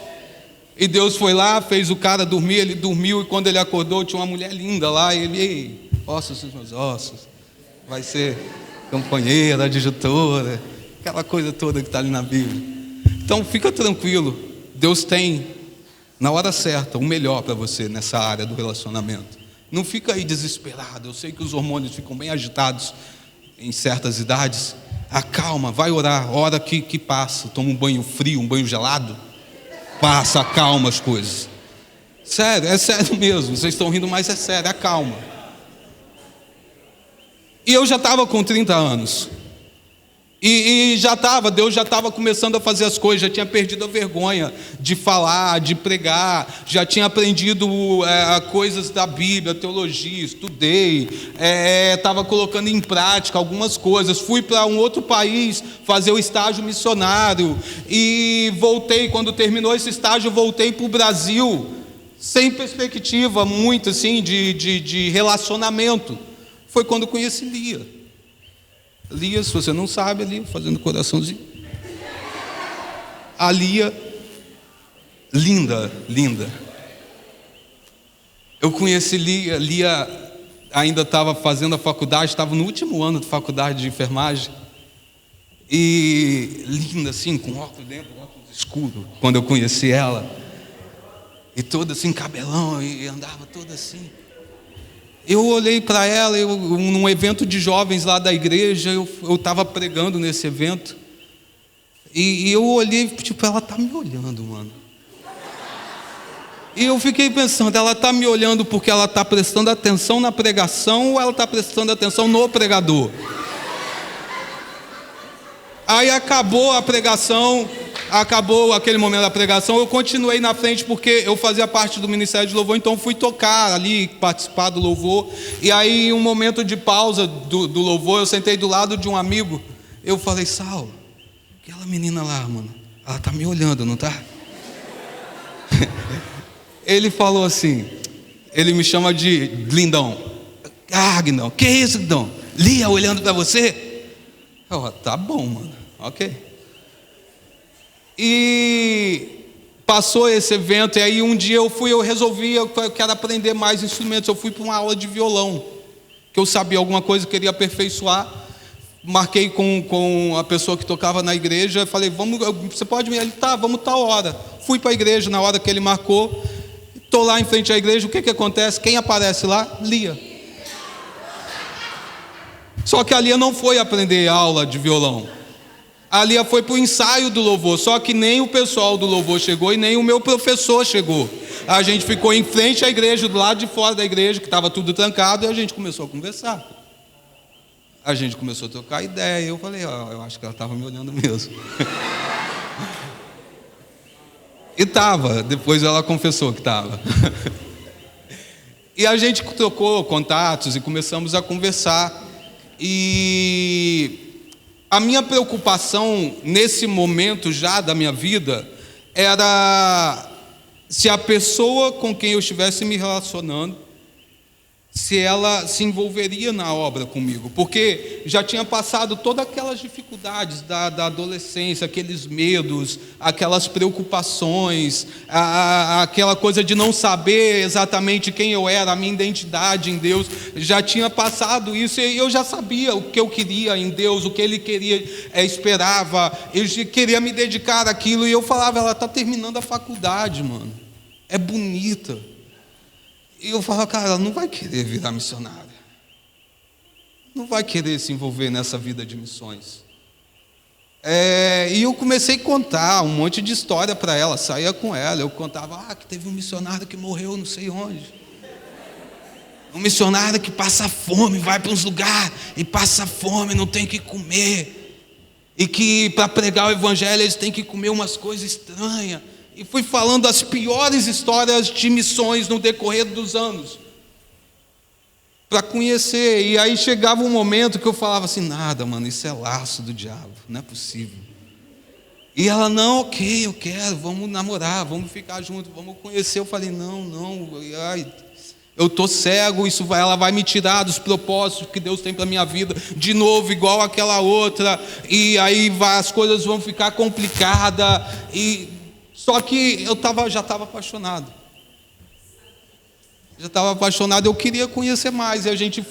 E Deus foi lá, fez o cara dormir, ele dormiu, e quando ele acordou tinha uma mulher linda lá, e ele: ei, ossos dos meus ossos, vai ser companheira, adjutora, aquela coisa toda que está ali na Bíblia. Então fica tranquilo, Deus tem, na hora certa, o melhor para você nessa área do relacionamento. Não fica aí desesperado, eu sei que os hormônios ficam bem agitados em certas idades. Acalma, vai orar, ora que passa. Toma um banho frio, um banho gelado, passa, acalma as coisas. Sério, é sério mesmo. Vocês estão rindo, mas é sério, acalma. E eu já estava com 30 anos. E Deus já estava começando a fazer as coisas, já tinha perdido a vergonha de falar, de pregar, já tinha aprendido coisas da Bíblia, teologia, estudei, estava colocando em prática algumas coisas. Fui para um outro país fazer o estágio missionário e voltei. Quando terminou esse estágio, voltei para o Brasil, sem perspectiva muito assim de relacionamento. Foi quando conheci Lia. Lia, se você não sabe, ali, fazendo coraçãozinho. A Lia, linda. Eu conheci Lia. Lia ainda estava fazendo a faculdade, estava no último ano de faculdade de enfermagem. E linda, assim, com óculos dentro, óculos escuro, quando eu conheci ela. E toda assim, cabelão, e andava toda assim. Eu olhei para ela, num evento de jovens lá da igreja, eu estava pregando nesse evento, e eu olhei, tipo, ela está me olhando, mano. E eu fiquei pensando, ela está me olhando porque ela está prestando atenção na pregação ou ela está prestando atenção no pregador? Aí acabou a pregação, acabou aquele momento da pregação, eu continuei na frente porque eu fazia parte do Ministério de Louvor, então fui tocar ali, participar do louvor. E aí, em um momento de pausa do louvor, eu sentei do lado de um amigo. Eu falei, Saulo, aquela menina lá, mano, ela tá me olhando, não tá? Ele falou assim, ele me chama de Lindão. Ah, Guindão, que isso, Guindão? Lia olhando para você? Eu, tá bom, mano, ok. E passou esse evento, e aí um dia eu resolvi, eu quero aprender mais instrumentos. Eu fui para uma aula de violão, que eu sabia alguma coisa, queria aperfeiçoar. Marquei com a pessoa que tocava na igreja, falei, você pode vir? Ele, tá, vamos tal hora. Fui para a igreja na hora que ele marcou, estou lá em frente à igreja, o que acontece? Quem aparece lá? Lia. Só que a Lia não foi aprender aula de violão. A Lia foi para o ensaio do louvor, só que nem o pessoal do louvor chegou e nem o meu professor chegou. A gente ficou em frente à igreja, do lado de fora da igreja, que estava tudo trancado, e a gente começou a conversar. A gente começou a trocar ideia, e eu falei, eu acho que ela estava me olhando mesmo. E estava, depois ela confessou que estava. E a gente trocou contatos e começamos a conversar. E a minha preocupação nesse momento já da minha vida era se a pessoa com quem eu estivesse me relacionando, se ela se envolveria na obra comigo, porque já tinha passado todas aquelas dificuldades da adolescência, aqueles medos, aquelas preocupações, aquela coisa de não saber exatamente quem eu era, a minha identidade em Deus. Já tinha passado isso e eu já sabia o que eu queria em Deus, o que Ele queria, esperava. Eu queria me dedicar àquilo e eu falava, ela está terminando a faculdade, mano, é bonita. E eu falava, cara, ela não vai querer virar missionária, não vai querer se envolver nessa vida de missões. E eu comecei a contar um monte de história para ela, saía com ela, eu contava, que teve um missionário que morreu não sei onde, um missionário que passa fome, vai para uns lugares e passa fome, não tem o que comer, e que para pregar o evangelho eles têm que comer umas coisas estranhas. E fui falando as piores histórias de missões no decorrer dos anos, para conhecer. E aí chegava um momento que eu falava assim, nada, mano, isso é laço do diabo, não é possível. E ela, não, ok, eu quero, vamos namorar, vamos ficar juntos, vamos conhecer. Eu falei, não, eu estou cego, ela vai me tirar dos propósitos que Deus tem para a minha vida, de novo, igual aquela outra, e aí as coisas vão ficar complicadas. Só que eu já estava apaixonado. Eu queria conhecer mais. E a gente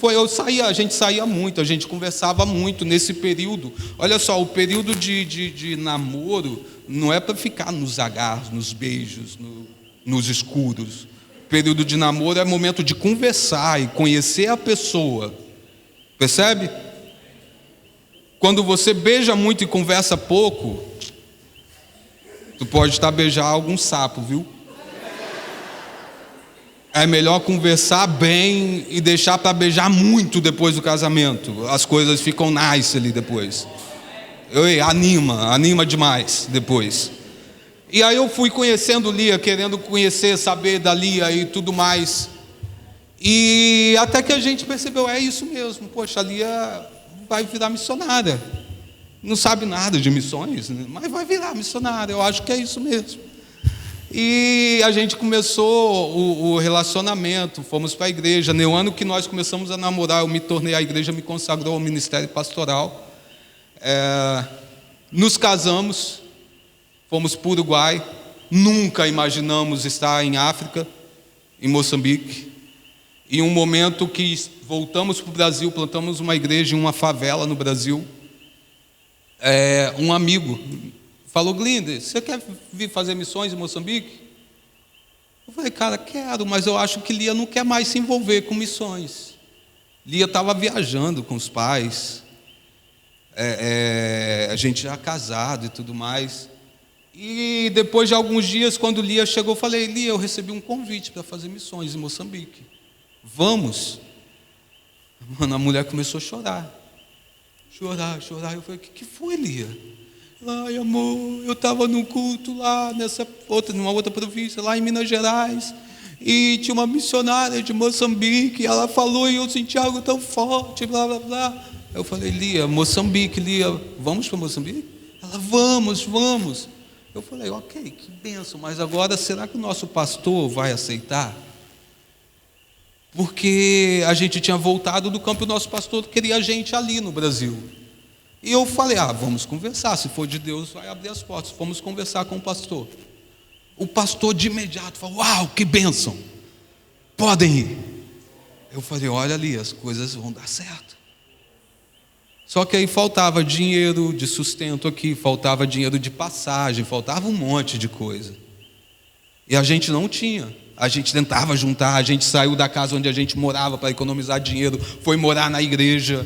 saía muito, a gente conversava muito nesse período. Olha só, o período de namoro não é para ficar nos agarros, nos beijos, nos escuros. O período de namoro é momento de conversar e conhecer a pessoa. Percebe? Quando você beija muito e conversa pouco, tu pode estar beijando algum sapo, viu? É melhor conversar bem e deixar para beijar muito depois do casamento. As coisas ficam nice ali depois. Anima demais depois. E aí eu fui conhecendo Lia, querendo conhecer, saber da Lia e tudo mais. E até que a gente percebeu, é isso mesmo, poxa, a Lia vai virar missionária. Não sabe nada de missões, mas vai virar missionária, eu acho que é isso mesmo. E a gente começou o relacionamento, fomos para a igreja. No ano que nós começamos a namorar, eu me tornei, a igreja me consagrou ao ministério pastoral. Nos casamos, fomos para o Uruguai. Nunca imaginamos estar em África, em Moçambique. Em um momento que voltamos para o Brasil, plantamos uma igreja em uma favela no Brasil. Um amigo falou, Glinde, você quer vir fazer missões em Moçambique? Eu falei, cara, quero, mas eu acho que Lia não quer mais se envolver com missões. Lia estava viajando com os pais, a gente já casado e tudo mais. E depois de alguns dias, quando Lia chegou, eu falei, Lia, eu recebi um convite para fazer missões em Moçambique. Vamos? Mano, a mulher começou a chorar. Chorar. Eu falei, o que foi, Lia? Ai, amor, eu estava num culto lá, numa outra província, lá em Minas Gerais, e tinha uma missionária de Moçambique, ela falou e eu senti algo tão forte, blá, blá, blá. Eu falei, Lia, Moçambique, Lia, vamos para Moçambique? Ela, vamos. Eu falei, ok, que bênção, mas agora será que o nosso pastor vai aceitar? Porque a gente tinha voltado do campo e o nosso pastor queria a gente ali no Brasil. E eu falei, vamos conversar, se for de Deus vai abrir as portas. Fomos conversar com o pastor. O pastor de imediato falou, uau, que bênção, podem ir. Eu falei, olha ali, as coisas vão dar certo. Só que aí faltava dinheiro de sustento aqui, faltava dinheiro de passagem, faltava um monte de coisa. E a gente não tinha. A gente tentava juntar, a gente saiu da casa onde a gente morava para economizar dinheiro, foi morar na igreja,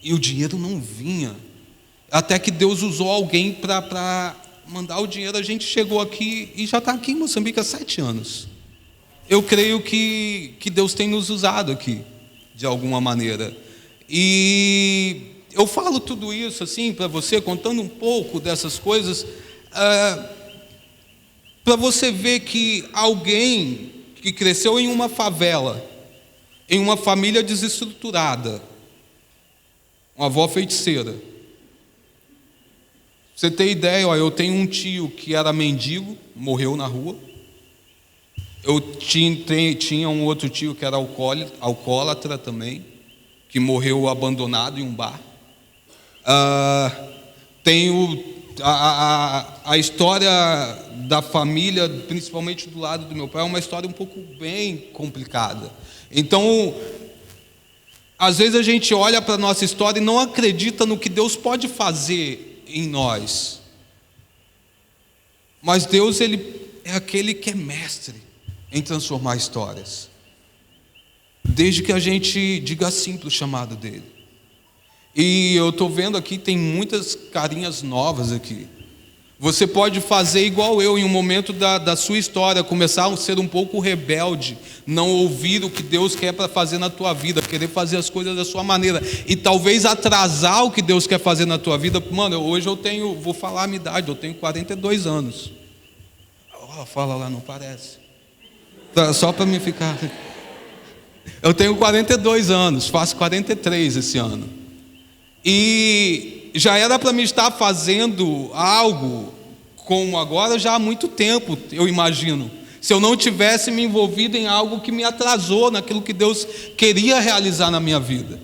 e o dinheiro não vinha. Até que Deus usou alguém para mandar o dinheiro, a gente chegou aqui e já está aqui em Moçambique há 7 anos. Eu creio que Deus tem nos usado aqui, de alguma maneira. E eu falo tudo isso assim para você, contando um pouco dessas coisas, para você ver que alguém que cresceu em uma favela, em uma família desestruturada, uma avó feiticeira. Você tem ideia, eu tenho um tio que era mendigo, morreu na rua. Eu tinha um outro tio que era alcoólatra também, que morreu abandonado em um bar. Tenho a história da família, principalmente do lado do meu pai, é uma história um pouco bem complicada. Então, às vezes a gente olha para a nossa história e não acredita no que Deus pode fazer em nós. Mas Deus, Ele é aquele que é mestre em transformar histórias. Desde que a gente diga sim para o chamado dEle. E eu estou vendo aqui, tem muitas carinhas novas aqui. Você pode fazer igual eu em um momento da sua história, começar a ser um pouco rebelde, não ouvir o que Deus quer para fazer na tua vida, querer fazer as coisas da sua maneira, e talvez atrasar o que Deus quer fazer na tua vida. Mano, hoje vou falar a minha idade, eu tenho 42 anos. Fala lá, não parece. Só para mim ficar... Eu tenho 42 anos, faço 43 esse ano. E já era para mim estar fazendo algo como agora já há muito tempo, eu imagino. Se eu não tivesse me envolvido em algo que me atrasou naquilo que Deus queria realizar na minha vida.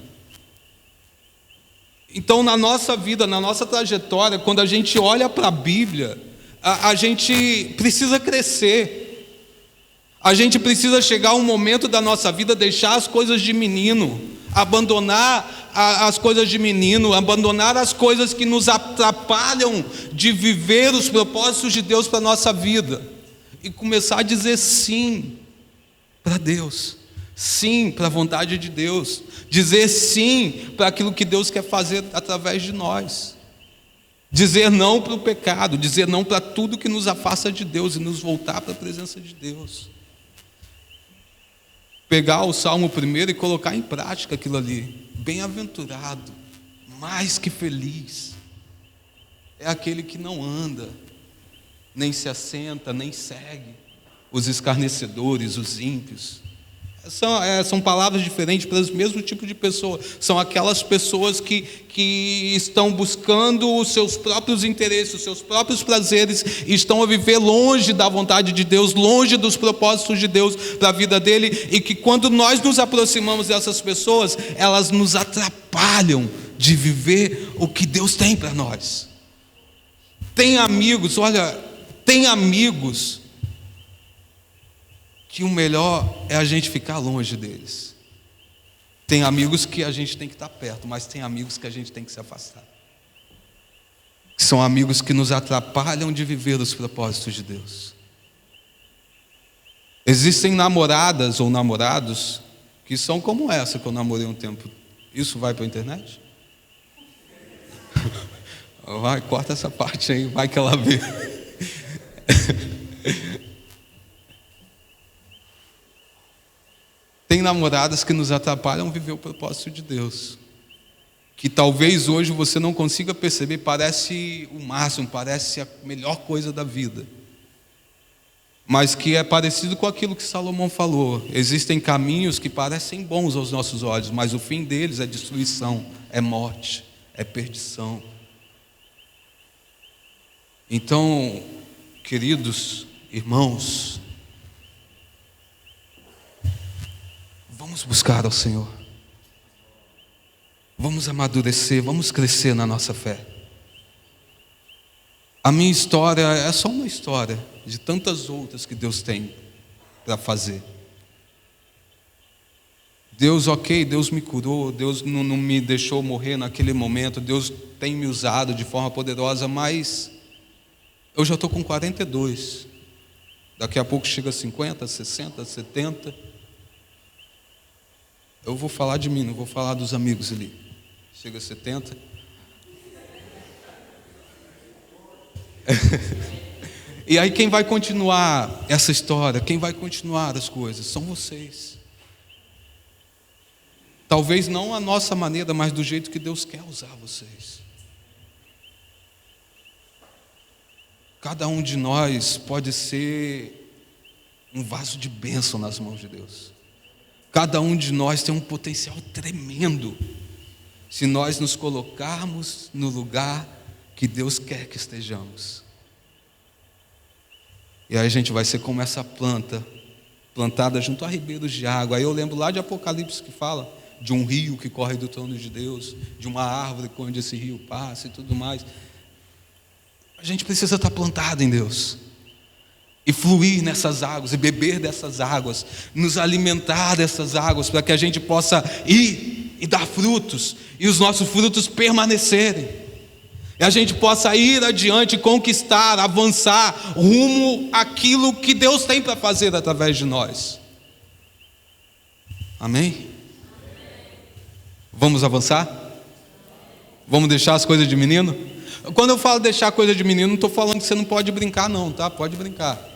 Então, na nossa vida, na nossa trajetória, quando a gente olha para a Bíblia, a gente precisa crescer. A gente precisa chegar a um momento da nossa vida, deixar as coisas de menino, abandonar as coisas de menino, abandonar as coisas que nos atrapalham de viver os propósitos de Deus para a nossa vida, e começar a dizer sim para Deus, sim para a vontade de Deus, dizer sim para aquilo que Deus quer fazer através de nós, dizer não para o pecado, dizer não para tudo que nos afasta de Deus e nos voltar para a presença de Deus. Pegar o Salmo 1 e colocar em prática aquilo ali. Bem-aventurado, mais que feliz. é aquele que não anda, nem se assenta, nem segue os escarnecedores, os ímpios. São palavras diferentes para o mesmo tipo de pessoa. São aquelas pessoas que estão buscando os seus próprios interesses, os seus próprios prazeres, e estão a viver longe da vontade de Deus, longe dos propósitos de Deus para a vida dele, e que quando nós nos aproximamos dessas pessoas, elas nos atrapalham de viver o que Deus tem para nós. Tem amigos que o melhor é a gente ficar longe deles. Tem amigos que a gente tem que estar perto, mas tem amigos que a gente tem que se afastar. São amigos que nos atrapalham de viver os propósitos de Deus. Existem namoradas ou namorados que são como essa que eu namorei um tempo. Isso vai para a internet? Vai, corta essa parte aí, vai que ela vê. Tem namoradas que nos atrapalham viver o propósito de Deus, que talvez hoje você não consiga perceber, parece o máximo, parece a melhor coisa da vida, mas que é parecido com aquilo que Salomão falou. Existem caminhos que parecem bons aos nossos olhos, mas o fim deles é destruição, é morte, é perdição. Então, queridos irmãos, vamos buscar ao Senhor, vamos amadurecer, vamos crescer na nossa fé. A minha história é só uma história de tantas outras que Deus tem para fazer. Deus me curou, Deus não me deixou morrer naquele momento, Deus tem me usado de forma poderosa, mas eu já estou com 42, daqui a pouco chega a 50, 60, 70. Eu vou falar de mim, não vou falar dos amigos ali. Chega a 70. E aí quem vai continuar essa história, quem vai continuar as coisas, são vocês. Talvez não a nossa maneira, mas do jeito que Deus quer usar vocês. Cada um de nós pode ser um vaso de bênção nas mãos de Deus. Cada um de nós tem um potencial tremendo, se nós nos colocarmos no lugar que Deus quer que estejamos. E aí a gente vai ser como essa planta, plantada junto a ribeiros de água. Aí eu lembro lá de Apocalipse que fala de um rio que corre do trono de Deus, de uma árvore onde esse rio passa e tudo mais. A gente precisa estar plantado em Deus e fluir nessas águas, e beber dessas águas, nos alimentar dessas águas, para que a gente possa ir e dar frutos, e os nossos frutos permanecerem, e a gente possa ir adiante, conquistar, avançar, rumo àquilo que Deus tem para fazer através de nós. Amém? Vamos avançar? Vamos deixar as coisas de menino? Quando eu falo deixar coisa de menino, não estou falando que você não pode brincar não, tá? Pode brincar,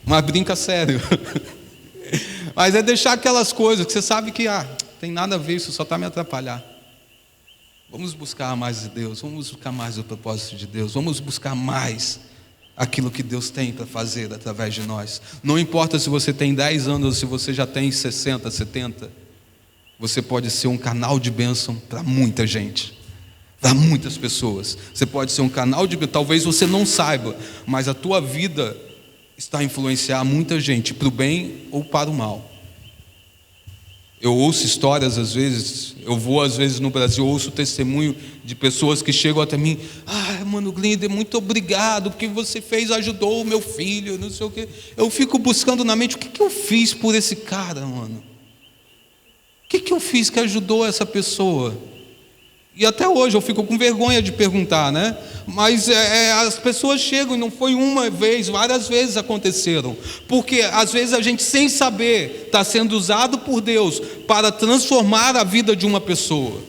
mas brinca sério. Mas é deixar aquelas coisas que você sabe que tem nada a ver, isso só está me atrapalhar. Vamos buscar mais de Deus, vamos buscar mais o propósito de Deus, vamos buscar mais aquilo que Deus tem para fazer através de nós. Não importa se você tem 10 anos ou se você já tem 60, 70, você pode ser um canal de bênção para muita gente, para muitas pessoas. Você pode ser um canal de bênção, talvez você não saiba, mas a tua vida está a influenciar muita gente, para o bem ou para o mal. Eu ouço histórias às vezes, eu vou às vezes no Brasil, ouço testemunho de pessoas que chegam até mim: mano Glinder, muito obrigado, porque você fez, ajudou o meu filho, não sei o quê. Eu fico buscando na mente, o que eu fiz por esse cara, mano? O que eu fiz que ajudou essa pessoa? E até hoje eu fico com vergonha de perguntar, né? Mas as pessoas chegam, e não foi uma vez, várias vezes aconteceram. Porque às vezes a gente, sem saber, está sendo usado por Deus para transformar a vida de uma pessoa.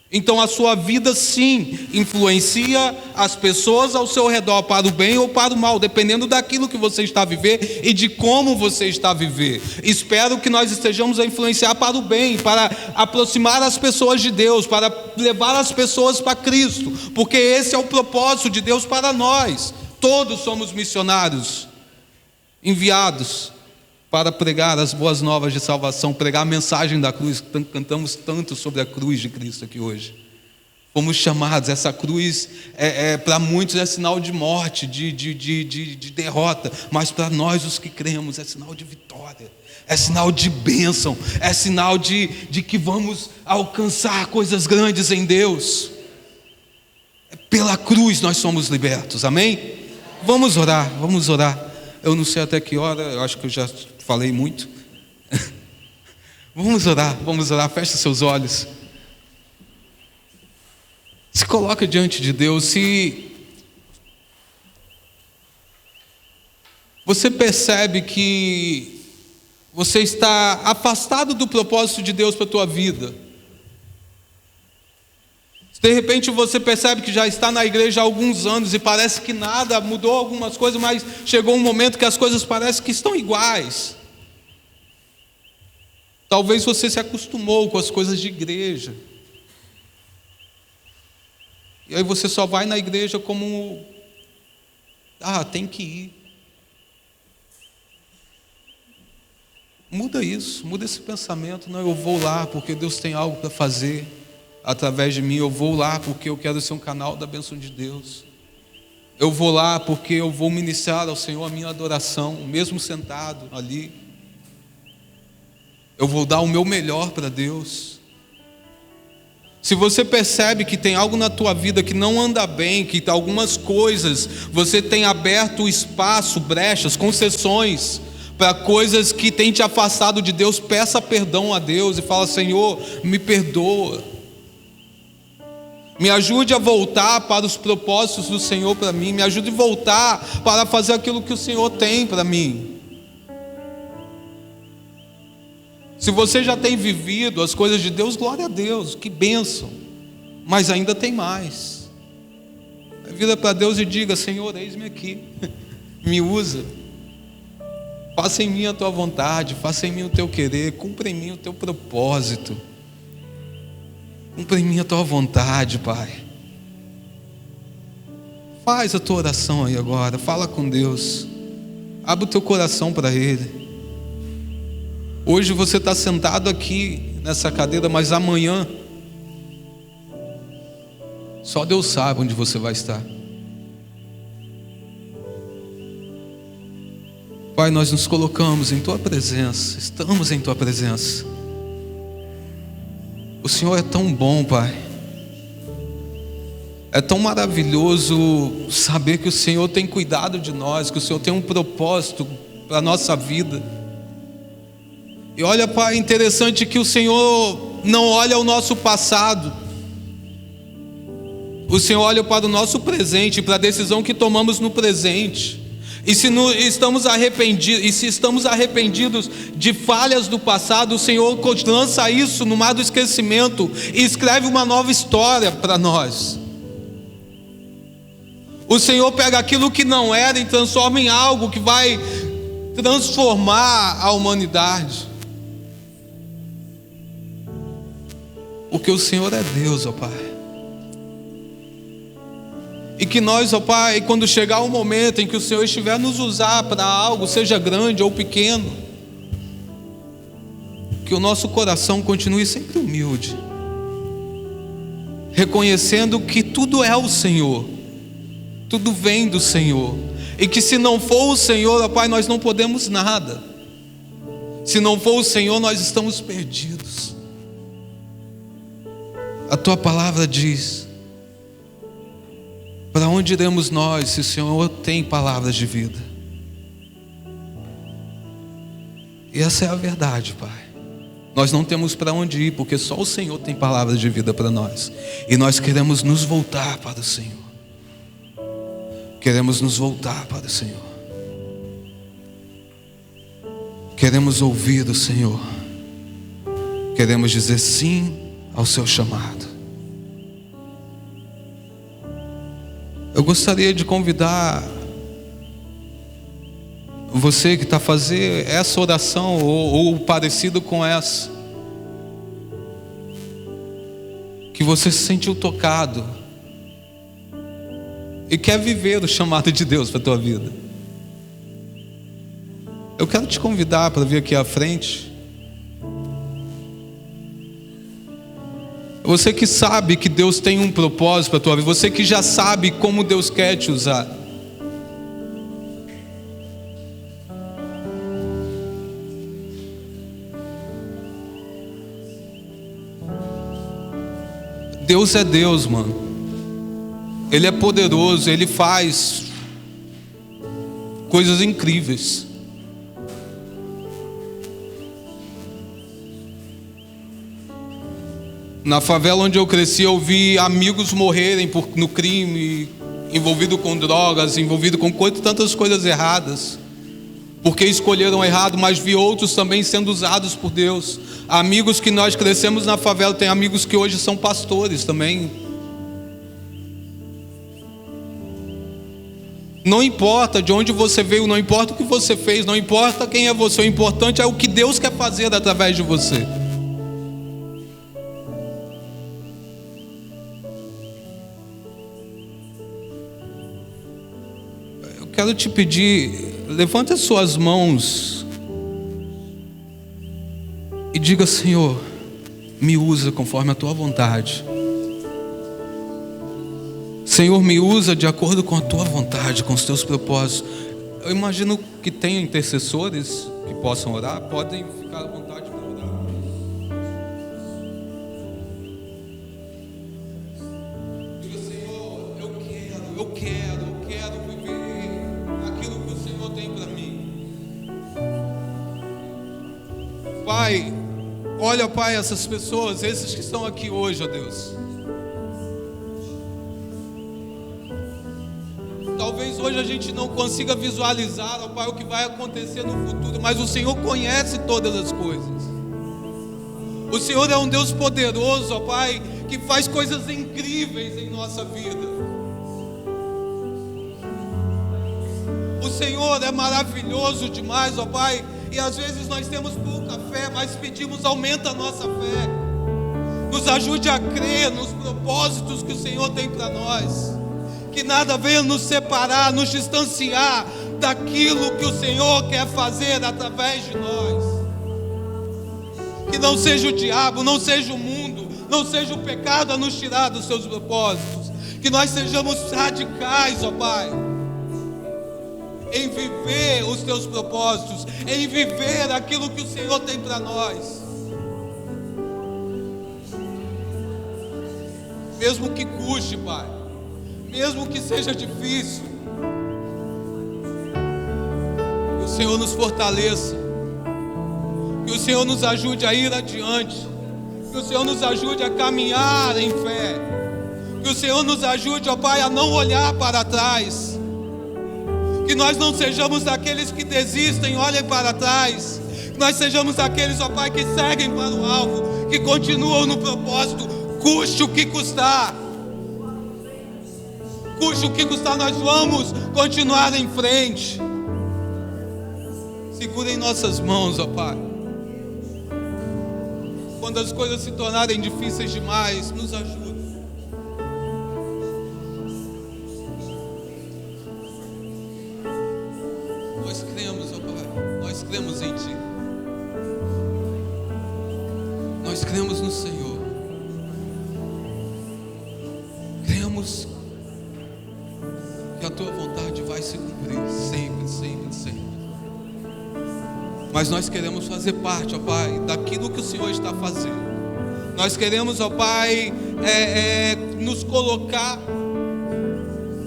Então a sua vida sim influencia as pessoas ao seu redor para o bem ou para o mal, dependendo daquilo que você está a viver e de como você está a viver. Espero que nós estejamos a influenciar para o bem, para aproximar as pessoas de Deus, para levar as pessoas para Cristo, porque esse é o propósito de Deus para nós. Todos somos missionários, enviados para pregar as boas novas de salvação, pregar a mensagem da cruz. Cantamos tanto sobre a cruz de Cristo aqui hoje. Fomos chamados, essa cruz para muitos é sinal de morte, de derrota, mas para nós os que cremos é sinal de vitória, é sinal de bênção, é sinal de que vamos alcançar coisas grandes em Deus. Pela cruz nós somos libertos, amém? Vamos orar, vamos orar. Eu não sei até que hora, eu acho que eu já falei muito. Vamos orar, feche seus olhos. Se coloca diante de Deus. Se você percebe que você está afastado do propósito de Deus para a tua vida, se de repente você percebe que já está na igreja há alguns anos e parece que nada mudou, algumas coisas, mas chegou um momento que as coisas parecem que estão iguais. Talvez você se acostumou com as coisas de igreja. E aí você só vai na igreja como, tem que ir. Muda isso, muda esse pensamento. Não, eu vou lá porque Deus tem algo para fazer através de mim. Eu vou lá porque eu quero ser um canal da bênção de Deus. Eu vou lá porque eu vou ministrar ao Senhor a minha adoração, mesmo sentado ali. Eu vou dar o meu melhor para Deus. Se você percebe que tem algo na tua vida que não anda bem, que algumas coisas você tem aberto espaço, brechas, concessões para coisas que têm te afastado de Deus, peça perdão a Deus e fala: Senhor, me perdoa. Me ajude a voltar para os propósitos do Senhor para mim. Me ajude a voltar para fazer aquilo que o Senhor tem para mim. Se você já tem vivido as coisas de Deus, glória a Deus, que bênção. Mas ainda tem mais. Vira para Deus e diga: Senhor, eis-me aqui. Me usa. Faça em mim a tua vontade, faça em mim o teu querer, cumpra em mim o teu propósito. Cumpra em mim a tua vontade, Pai. Faz a tua oração aí agora, fala com Deus. Abre o teu coração para Ele. Hoje você está sentado aqui nessa cadeira, mas amanhã só Deus sabe onde você vai estar. Pai, nós nos colocamos em Tua presença, estamos em Tua presença. O Senhor é tão bom, Pai. É tão maravilhoso saber que o Senhor tem cuidado de nós, que o Senhor tem um propósito para a nossa vida. E olha, Pai, interessante que o Senhor não olha o nosso passado. O Senhor olha para o nosso presente, para a decisão que tomamos no presente. E se estamos arrependidos de falhas do passado, o Senhor lança isso no mar do esquecimento e escreve uma nova história para nós. O Senhor pega aquilo que não era e transforma em algo que vai transformar a humanidade. Porque o Senhor é Deus, ó Pai. E que nós, ó Pai, quando chegar o momento em que o Senhor estiver a nos usar para algo, seja grande ou pequeno, que o nosso coração continue sempre humilde, reconhecendo que tudo é o Senhor, tudo vem do Senhor, e que se não for o Senhor, ó Pai, nós não podemos nada. Se não for o Senhor, nós estamos perdidos. A Tua palavra diz: para onde iremos nós se o Senhor tem palavras de vida? E essa é a verdade, Pai. Nós não temos para onde ir, porque só o Senhor tem palavras de vida para nós. E nós queremos nos voltar para o Senhor. Queremos nos voltar para o Senhor. Queremos ouvir do Senhor. Queremos dizer sim ao seu chamado. Eu gostaria de convidar você que está fazendo essa oração ou parecido com essa, que você se sentiu tocado e quer viver o chamado de Deus para a tua vida. Eu quero te convidar para vir aqui à frente. Você que sabe que Deus tem um propósito para a tua vida, você que já sabe como Deus quer te usar. Deus é Deus, mano. Ele é poderoso, Ele faz coisas incríveis. Na favela onde eu cresci, eu vi amigos morrerem no crime, envolvido com drogas, envolvido com tantas coisas erradas, porque escolheram errado, mas vi outros também sendo usados por Deus. Amigos que nós crescemos na favela, tem amigos que hoje são pastores também. Não importa de onde você veio, não importa o que você fez, não importa quem é você, o importante é o que Deus quer fazer através de você. Quero te pedir, levante as suas mãos e diga: Senhor, me usa conforme a tua vontade. Senhor, me usa de acordo com a tua vontade, com os teus propósitos. Eu imagino que tenha intercessores que possam orar, podem ficar à vontade para orar. Diga: Senhor, eu quero viver aquilo que o Senhor tem para mim. Pai, olha, Pai, essas pessoas, esses que estão aqui hoje, ó Deus. Talvez hoje a gente não consiga visualizar, ó Pai, o que vai acontecer no futuro, mas o Senhor conhece todas as coisas. O Senhor é um Deus poderoso, ó Pai, que faz coisas incríveis em nossa vida. O Senhor é maravilhoso demais, ó Pai, e às vezes nós temos pouca fé, mas pedimos: aumenta a nossa fé, nos ajude a crer nos propósitos que o Senhor tem para nós, que nada venha nos separar, nos distanciar daquilo que o Senhor quer fazer através de nós. Que não seja o diabo, não seja o mundo, não seja o pecado a nos tirar dos seus propósitos, que nós sejamos radicais, ó Pai, em viver os teus propósitos, em viver aquilo que o Senhor tem para nós. Mesmo que custe, Pai, mesmo que seja difícil, que o Senhor nos fortaleça, que o Senhor nos ajude a ir adiante, que o Senhor nos ajude a caminhar em fé, que o Senhor nos ajude, ó Pai, a não olhar para trás, que nós não sejamos daqueles que desistem, olhem para trás, que nós sejamos daqueles, ó Pai, que seguem para o alvo, que continuam no propósito, custe o que custar. Custe o que custar, nós vamos continuar em frente. Segura em nossas mãos, ó Pai. Quando as coisas se tornarem difíceis demais, nos ajude. Nós cremos, ó Pai, nós cremos em Ti. Nós cremos no Senhor. Cremos que a Tua vontade vai se cumprir sempre, sempre, sempre. Mas nós queremos fazer parte, ó Pai, daquilo que o Senhor está fazendo. Nós queremos, ó Pai, nos colocar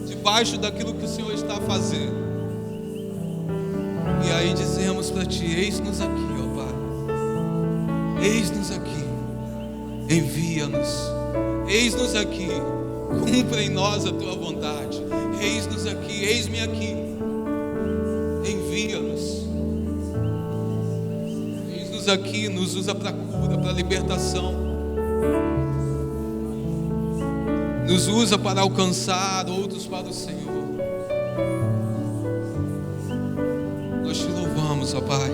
debaixo daquilo que o Senhor está fazendo. E aí dizemos para Ti: eis-nos aqui, ó Pai. Eis-nos aqui. Envia-nos. Eis-nos aqui. Cumpra em nós a Tua vontade. Eis-nos aqui, eis-me aqui. Envia-nos. Eis-nos aqui, nos usa para cura, para libertação. nos usa para alcançar outros para o Senhor. Nós te louvamos, ó Pai.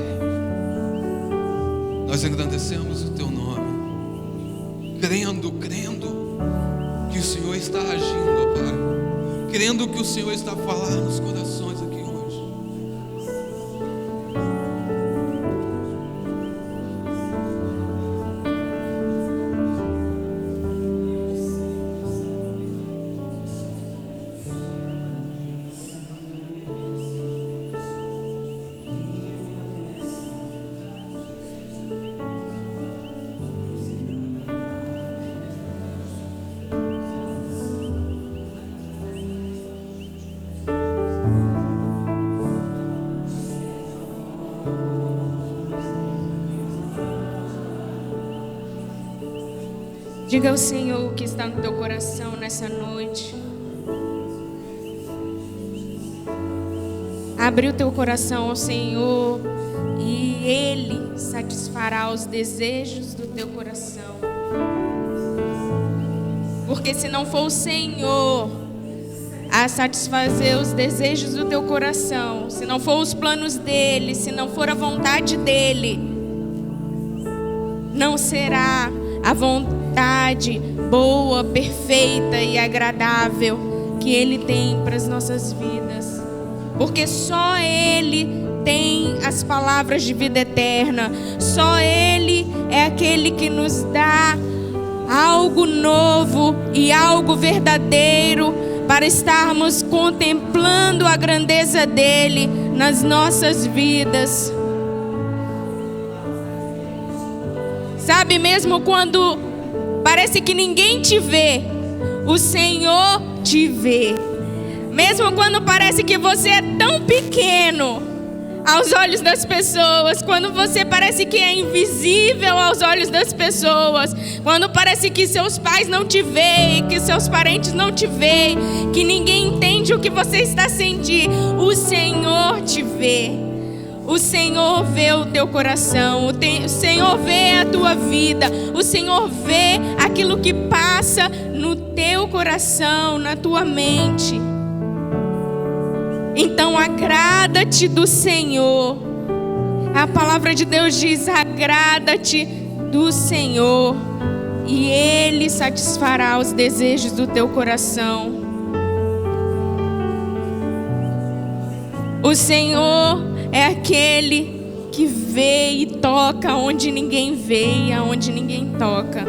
Nós engrandecemos o Teu nome, crendo que o Senhor está agindo, ó Pai, crendo que o Senhor está a falar nos corações aqui hoje. Diga ao Senhor o que está no teu coração nessa noite. Abre o teu coração ao Senhor e Ele satisfará os desejos do teu coração. Porque se não for o Senhor a satisfazer os desejos do teu coração, se não for os planos dEle, se não for a vontade dEle, não será a vontade boa, perfeita e agradável que Ele tem para as nossas vidas. Porque só Ele tem as palavras de vida eterna. Só Ele é aquele que nos dá algo novo e algo verdadeiro para estarmos contemplando a grandeza dEle nas nossas vidas. Sabe, mesmo quando parece que ninguém te vê, o Senhor te vê. Mesmo quando parece que você é tão pequeno aos olhos das pessoas, quando você parece que é invisível aos olhos das pessoas, quando parece que seus pais não te veem, que seus parentes não te veem, que ninguém entende o que você está sentindo, o Senhor te vê. O Senhor vê o teu coração, o Senhor vê a tua vida, o Senhor vê aquilo que passa no teu coração, na tua mente. Então agrada-te do Senhor. A palavra de Deus diz: agrada-te do Senhor e Ele satisfará os desejos do teu coração. O Senhor é aquele que vê e toca onde ninguém vê e aonde ninguém toca.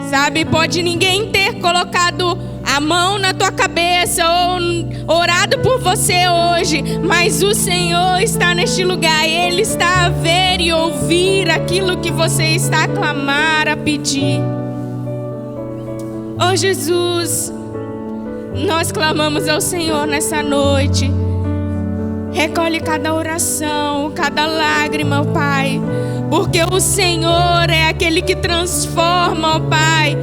Sabe, pode ninguém ter colocado a mão na tua cabeça ou orado por você hoje, mas o Senhor está neste lugar. Ele está a ver e ouvir aquilo que você está a clamar, a pedir. Oh Jesus, nós clamamos ao Senhor nessa noite. Recolhe cada oração, cada lágrima, ó Pai, porque o Senhor é aquele que transforma, ó Pai.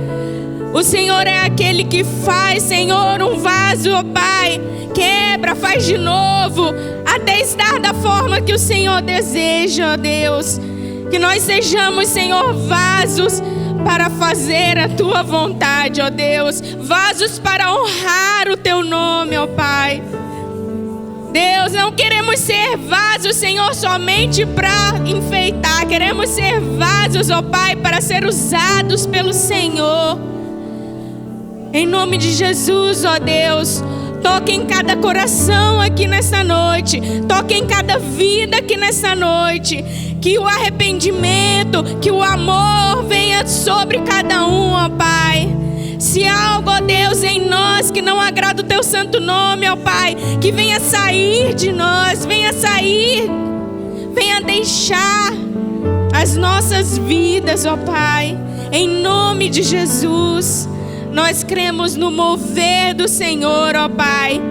O Senhor é aquele que faz, Senhor, um vaso, ó Pai, quebra, faz de novo, até estar da forma que o Senhor deseja, ó Deus. Que nós sejamos, Senhor, vasos para fazer a Tua vontade, ó Deus. Vasos para honrar o Teu nome, ó Pai. Deus, não queremos ser vasos, Senhor, somente para enfeitar. Queremos ser vasos, ó Pai, para ser usados pelo Senhor. Em nome de Jesus, ó Deus, toque em cada coração aqui nessa noite. Toque em cada vida aqui nessa noite. Que o arrependimento, que o amor venha sobre cada um, ó Pai. Se há algo, ó Deus, em nós que não agrada o Teu santo nome, ó Pai, que venha sair de nós, venha deixar as nossas vidas, ó Pai, em nome de Jesus. Nós cremos no mover do Senhor, ó Pai.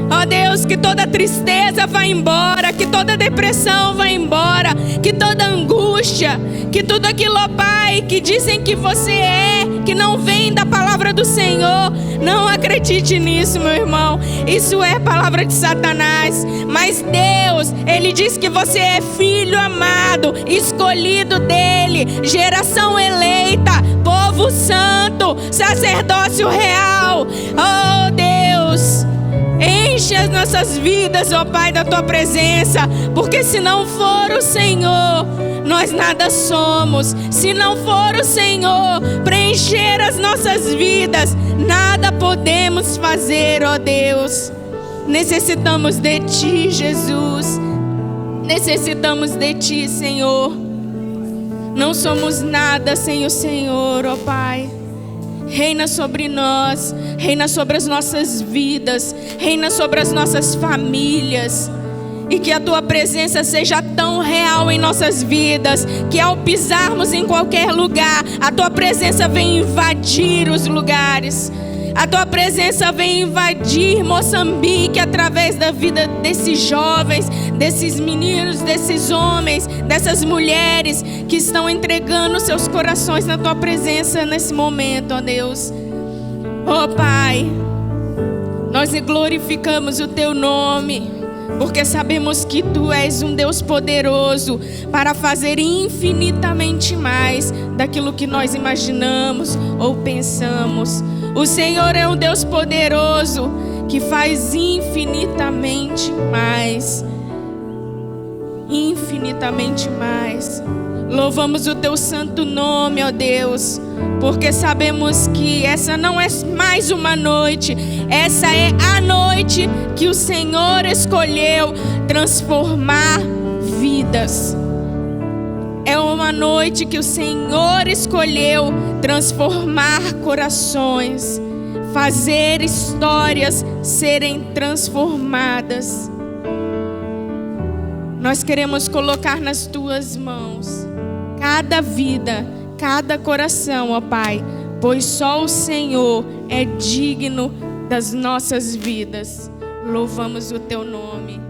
Ó Deus, que toda tristeza vá embora, que toda depressão vá embora, que toda angústia, que tudo aquilo, ó Pai, que dizem que você é, que não vem da palavra do Senhor, não acredite nisso, meu irmão. Isso é palavra de Satanás. Mas Deus, Ele diz que você é filho amado, escolhido dEle, geração eleita, povo santo, sacerdócio real. Oh Deus, enche as nossas vidas, ó Pai, da Tua presença, porque se não for o Senhor, nós nada somos. Se não for o Senhor preencher as nossas vidas, nada podemos fazer, ó Deus. Necessitamos de Ti, Jesus. Necessitamos de Ti, Senhor. Não somos nada sem o Senhor, ó Pai. Reina sobre nós, reina sobre as nossas vidas, reina sobre as nossas famílias. E que a Tua presença seja tão real em nossas vidas, que ao pisarmos em qualquer lugar, a Tua presença vem invadir os lugares. A Tua presença vem invadir Moçambique através da vida desses jovens, desses meninos, desses homens, dessas mulheres que estão entregando seus corações na Tua presença nesse momento, ó Deus. Ó Pai, nós glorificamos o Teu nome, porque sabemos que Tu és um Deus poderoso para fazer infinitamente mais daquilo que nós imaginamos ou pensamos. O Senhor é um Deus poderoso que faz infinitamente mais. Infinitamente mais. Louvamos o Teu santo nome, ó Deus, porque sabemos que essa não é mais uma noite, essa é a noite que o Senhor escolheu transformar vidas. É uma noite que o Senhor escolheu transformar corações, fazer histórias serem transformadas. Nós queremos colocar nas Tuas mãos cada vida, cada coração, ó Pai, pois só o Senhor é digno das nossas vidas. Louvamos o Teu nome.